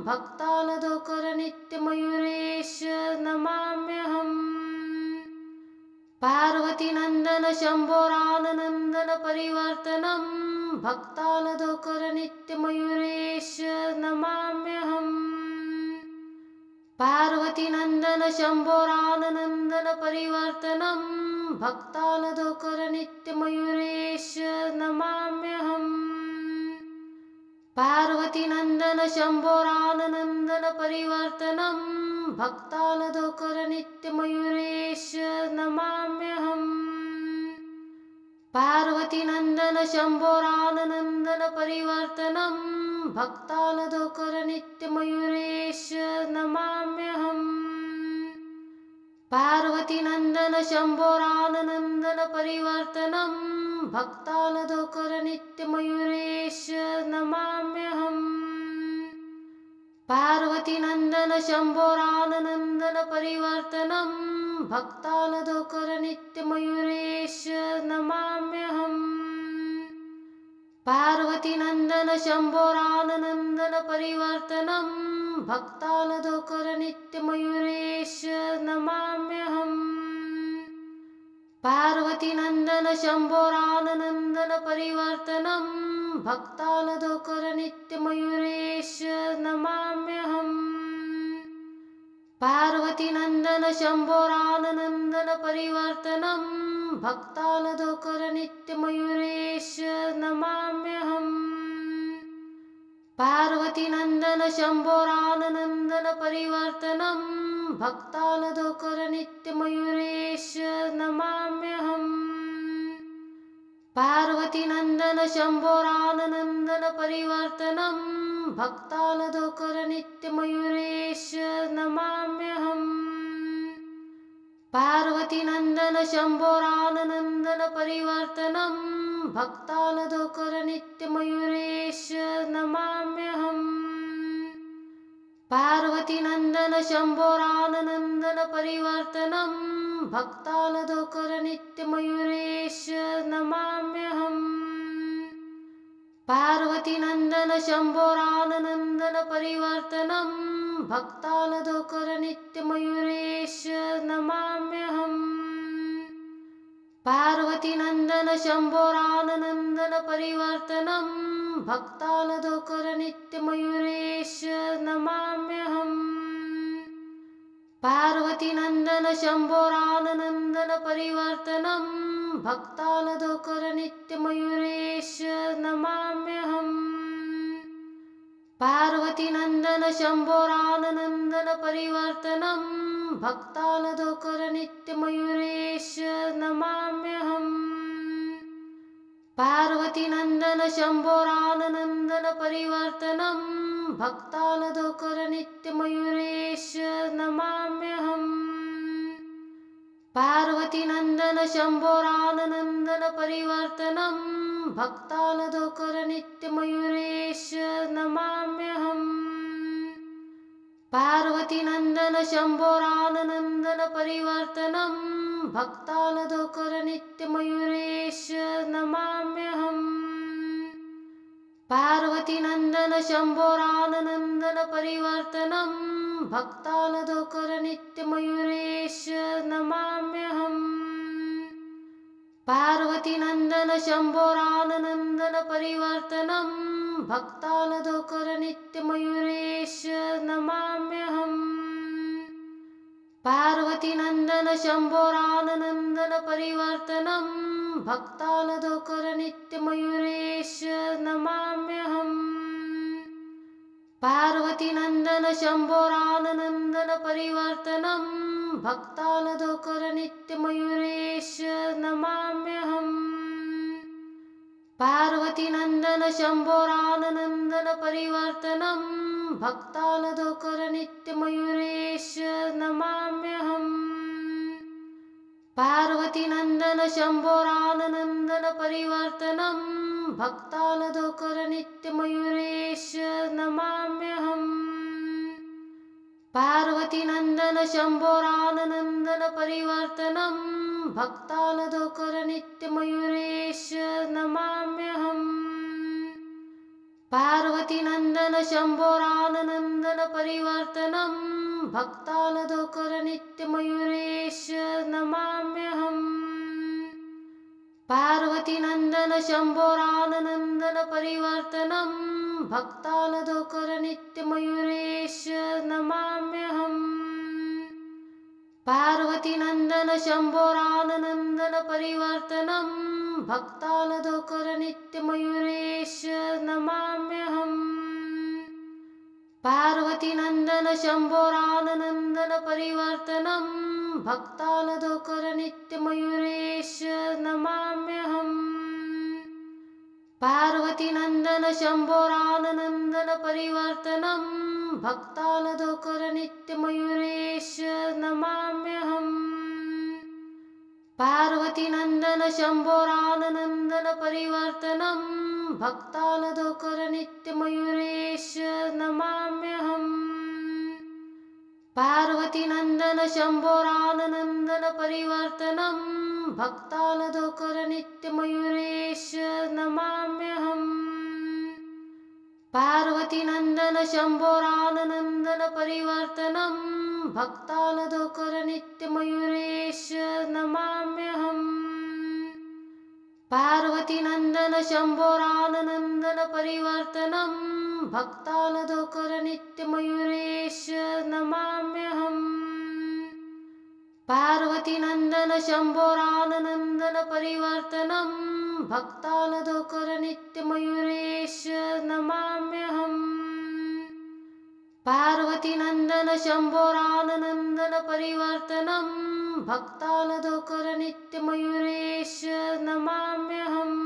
[SPEAKER 1] भक्तानदोकर नित्यमयूरेश नमाम्यहम्। पार्वतीनन्दन शम्भोरानन्दन परिवर्तनं भक्तानदोकर नित्यमयूरेश नमाम्यहम्। पार्वतीनन्दन शम्भोरानन्दन परिवर्तनं भक्तानदोकर नित्यमयूरेश नमाम्यहम्। पार्वतीनन्दन शम्भोरानन्दन परिवर्तनं भक्तानदोकर नित्यमयूरेश नमाम्यहम्। पार्वतीनन्दन शम्भोरानन्दन परिवर्तनं भक्तानदोकर नित्यमयूरेश नमाम्यहम्। पार्वतीनन्दन शम्भोरानन्दन परिवर्तनं भक्तानदोकर नित्यमयूरेश नमाम्यहम्। पार्वतीनन्दन शम्भोरानन्दन परिवर्तनं भक्तानदोकर नित्यमयूरेश नमाम्यहम्। पार्वतीनन्दन शम्भोरानन्दन परिवर्तनं भक्तानदोकर नित्यमयूरेश नमाम्यहम्। पार्वतीनन्दन शम्भोरानन्दन परिवर्तनं भक्तानदोकर नित्यमयूरेश नमाम्यहम्। पार्वतीनन्दन शम्भोरानन्दन परिवर्तनं भक्तानदोकर नित्यमयूरेश नमाम्यहम्। पार्वतीनन्दन शम्भोरानन्दन परिवर्तनं भक्तानदोकर नित्यमयूरेश नमाम्यहम्। पार्वतीनन्दन शम्भोरानन्दन परिवर्तनं भक्तानदोकर नित्यमयूरेश नमाम्यहम्। पार्वतीनन्दन शम्भोरानन्दन परिवर्तनं भक्तानदोकर नित्यमयूरेश नमाम्यहम्। पार्वतीनन्दन शम्भोरानन्दन परिवर्तनं भक्तानदोकर नित्यमयूरेश नमाम्यहम्। पार्वतीनन्दन शम्भोरानन्दन परिवर्तनं भक्तानदोकर नित्यमयूरेश नमाम्यहम्। पार्वतीनन्दन शम्भोरानन्दन परिवर्तनं भक्तानदोकर नित्यमयूरेश नमाम्यहम्। पार्वतीनन्दन शम्भोरानन्दन परिवर्तनं भक्तानदोकर नित्यमयूरेश नमाम्यहम्। पार्वतीनन्दन शम्भोरानन्दन परिवर्तनं भक्तानदोकर नित्यमयूरेश नमाम्यहम्। पार्वतीनन्दन शम्भोरानन्दन परिवर्तनं भक्तानदोकर नित्यमयूरेश नमाम्यहम्। पार्वतीनन्दन शम्भोरानन्दन परिवर्तनं भक्तानदोकर नित्यमयूरेश नमाम्यहम्। पार्वतीनन्दन शम्भोरानन्दन परिवर्तनं भक्तानदोकर नित्यमयूरेश नमाम्यहम्। पार्वतीनन्दन शम्भोरानन्दन परिवर्तनं भक्तानदोकर नित्यमयूरेश नमाम्यहम्। पार्वतीनन्दन शम्भोरानन्दन परिवर्तनं भक्तानदोकर नित्यमयूरेश नमाम्यहम्। पार्वतीनन्दन शम्भोरानन्दन परिवर्तनं भक्तानदोकर नित्यमयूरेश नमाम्यहम्। पार्वतीनन्दन शम्भोरानन्दन परिवर्तनं भक्तानदोकर नित्यमयूरेश नमाम्यहम्। पार्वतीनन्दन शम्भोरानन्दन परिवर्तनं भक्तानदोकर नित्यमयूरेश नमाम्यहम्। पार्वतीनन्दन शम्भोरानन्दन परिवर्तनं भक्तानदोकर नित्यमयूरेश नमाम्यहम्। पार्वतीनन्दन शम्भोरानन्दन परिवर्तनं भक्तानदोकर नित्यमयूरेश नमाम्यहम्। पार्वतीनन्दन शम्भोरानन्दन परिवर्तनं भक्तानदोकर नित्यमयूरेश नमाम्यहम्। पार्वतीनन्दन शम्भोरानन्दन परिवर्तनं भक्तानदोकर नित्यमयूरेश नमाम्यहम्। पार्वतीनन्दन शम्भोरानन्दन परिवर्तनं भक्तानदोकर नित्यमयूरेश नमाम्यहम्। पार्वतीनन्दन शम्भोरानन्दन परिवर्तनं भक्तानदोकर नित्यमयूरेश नमाम्यहम्। पार्वतीनन्दन शम्भोरानन्दन परिवर्तनं भक्तानदोकर नित्यमयूरेश नमाम्यहम्। पार्वतीनन्दन शम्भोरानन्दन परिवर्तनं भक्तानदोकर नित्यमयूरेश नमाम्यहम्। पार्वतीनन्दन शम्भोरानन्दन परिवर्तनं भक्तानदोकर नित्यमयूरेश नमाम्यहम्। पार्वतीनन्दन शम्भोरानन्दन परिवर्तनं भक्तानदोकर नित्यमयूरेश नमाम्यहम् पार्वतीनन्दन शम्भोरानन्दन परिवर्तनं भक्तानदोकर नित्यमयूरेश नमाम्यहम् पार्वतीनन्दन शम्भोरानन्दन परिवर्तनं भक्तानदोकर नित्यमयूरेश नमाम्यहम् पार्वतीनन्दन शम्भोरानन्दन परिवर्तनं भक्तानदोकर नित्यमयूरेश नमाम्यहम्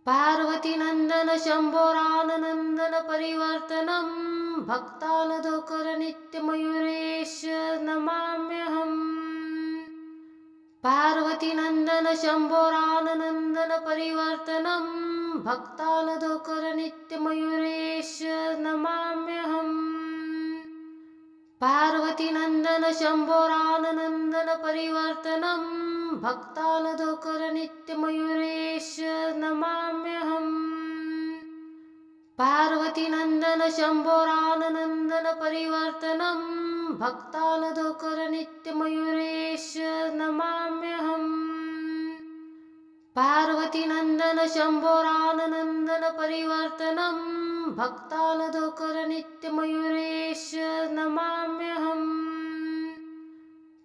[SPEAKER 1] पार्वतीनन्दन शम्भोरानन्दन परिवर्तनं भक्तानदोकर नित्यमयूरेश नमाम्यहम् पार्वतीनन्दन शम्भोरानन्दन परिवर्तनं भक्तानदोकर नित्यमयूरेश नमाम्यहम् पार्वतीनन्दन शम्भोरानन्दन परिवर्तनं भक्तानदोकर नित्यमयूरेश नमाम्यहम् पार्वतीनन्दन शम्भोरानन्दन परिवर्तनं भक्तानदोकर नित्यमयूरेश नमाम्यहम् पार्वतीनन्दन शम्भोरानन्दन परिवर्तनं भक्तानदोकर नित्यमयूरेश नमाम्यहम्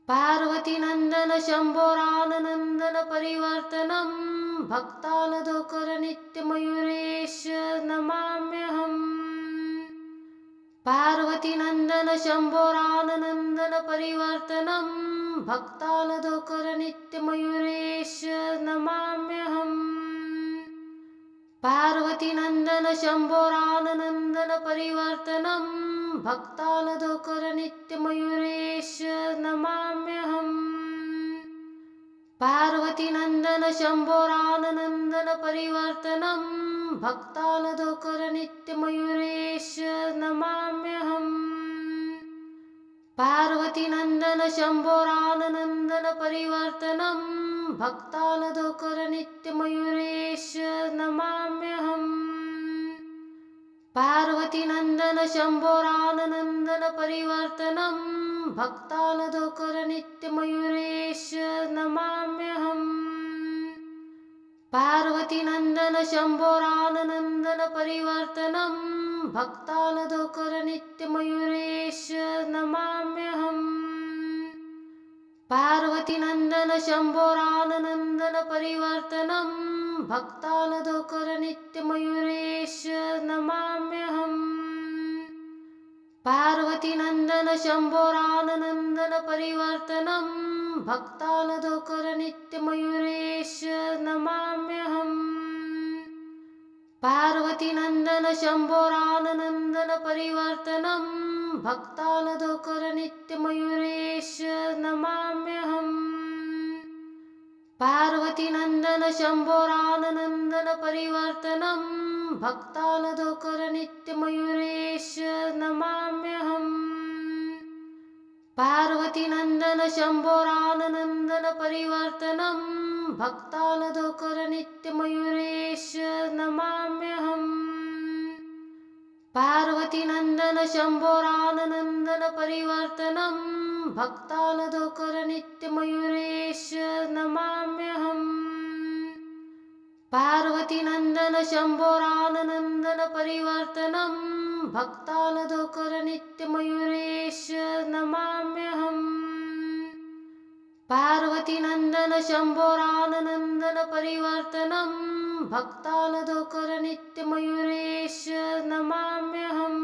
[SPEAKER 1] पार्वतीनन्दन शम्भोरानन्दन परिवर्तनं भक्तानदोकर नित्यमयूरेश नमाम्यहम् पार्वतीनन्दन शम्भोरानन्दन परिवर्तनं भक्तानदोकर नित्यमयूरेश नमाम्यहम् पार्वतीनन्दन शम्भोरानन्दन परिवर्तनं भक्तानदोकर नित्यमयूरेश नमाम्यहम् पार्वतीनन्दन शम्भोरानन्दन परिवर्तनं भक्तानदोकर नित्यमयूरेश नमाम्यहम् पार्वतीनन्दन शम्भोरानन्दन परिवर्तनं भक्तानदोकर नित्यमयूरेश नमाम्यहम् पार्वतीनन्दन शम्भोरानन्दन परिवर्तनं भक्तानदोकर नित्यमयूरेश नमाम्यहम् पार्वतीनन्दन शम्भोरानन्दन परिवर्तनं भक्तानदोकर नित्यमयूरेश नमाम्यहम् पार्वतीनन्दन शम्भोरानन्दन परिवर्तनं भक्तानदोकर नित्यमयूरेश नमाम्यहम् पार्वतीनन्दन शम्भोरानन्दन परिवर्तनं भक्तानदोकर नित्यमयूरेश नमाम्यहम् पार्वतीनन्दन शम्भोरानन्दन परिवर्तनं भक्तानदोकर नित्यमयूरेश नमाम्यहम् पार्वतीनन्दन शम्भोरानन्दन परिवर्तनं भक्तानदोकर नित्यमयूरेश नमाम्यहम् पार्वतीनन्दन शम्भोरानन्दन परिवर्तनं भक्तानदोकर नित्यमयूरेश नमाम्यहम् पार्वतीनन्दन शम्भोरानन्दन परिवर्तनं भक्तानदोकर नित्यमयूरेश नमाम्यहम् पार्वतीनन्दन शम्भोरानन्दन परिवर्तनं भक्तानदोकर नित्यमयूरेश नमाम्यहम् पार्वतीनन्दन शम्भोरानन्दन परिवर्तनं भक्तानदोकर नित्यमयूरेश नमाम्यहम्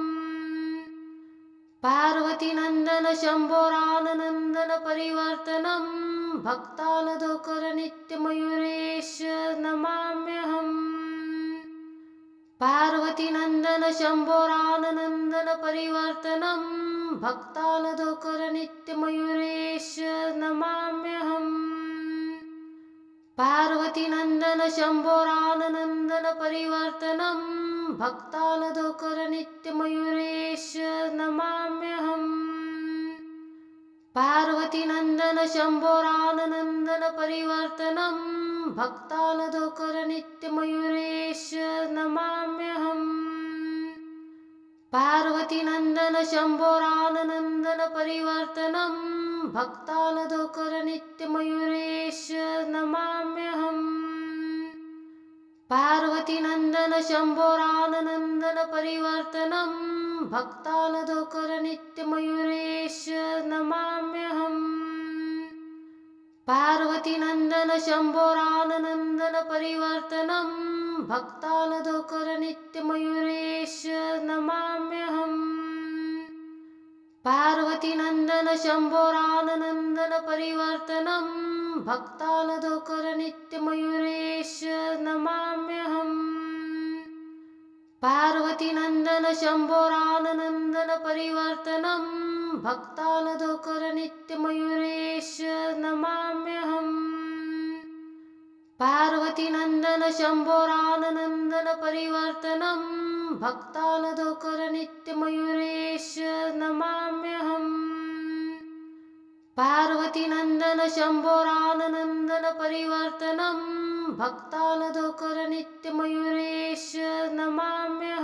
[SPEAKER 1] पार्वतीनन्दन शम्भोरानन्दन परिवर्तनं भक्तानदोकर नित्यमयूरेश नमाम्यहम् पार्वतीनन्दन शम्भोरानन्दन परिवर्तनं भक्तानदोकर नित्यमयूरेश नमाम्यहम् पार्वतीनन्दन शम्भोरानन्दन परिवर्तनं भक्तानदोकर नित्यमयूरेश नमाम्यहम् पार्वतीनन्दन शम्भोरानन्दन परिवर्तनं भक्तानदोकर नित्यमयूरेश नमाम्यहम् पार्वतीनन्दन शम्भोरानन्दन परिवर्तनं भक्तानदोकर नित्यमयूरेश नमाम्यहम् पार्वतीनन्दन शम्भोरानन्दन परिवर्तनं भक्तानदोकर नित्यमयूरेश नमाम्यहम् पार्वतीनन्दन शम्भोरानन्दन परिवर्तनं भक्तानदोकर नित्यमयूरेश नमाम्यहम् पार्वतीनन्दन शम्भोरानन्दन परिवर्तनं भक्तानदोकर नित्यमयूरेश नमाम्यहम् पार्वतीनन्दन शम्भोरानन्दन परिवर्तनं भक्तानदोकर नित्यमयूरेश नमाम्यहम् पार्वतीनन्दन शम्भोरानन्दन परिवर्तनं भक्तानदोकर नित्यमयूरेश नमाम्यहम् पार्वतीनन्दन शम्भोरानन्दन परिवर्तनं भक्तानदोकर नित्यमयूरेश नमाम्यहम्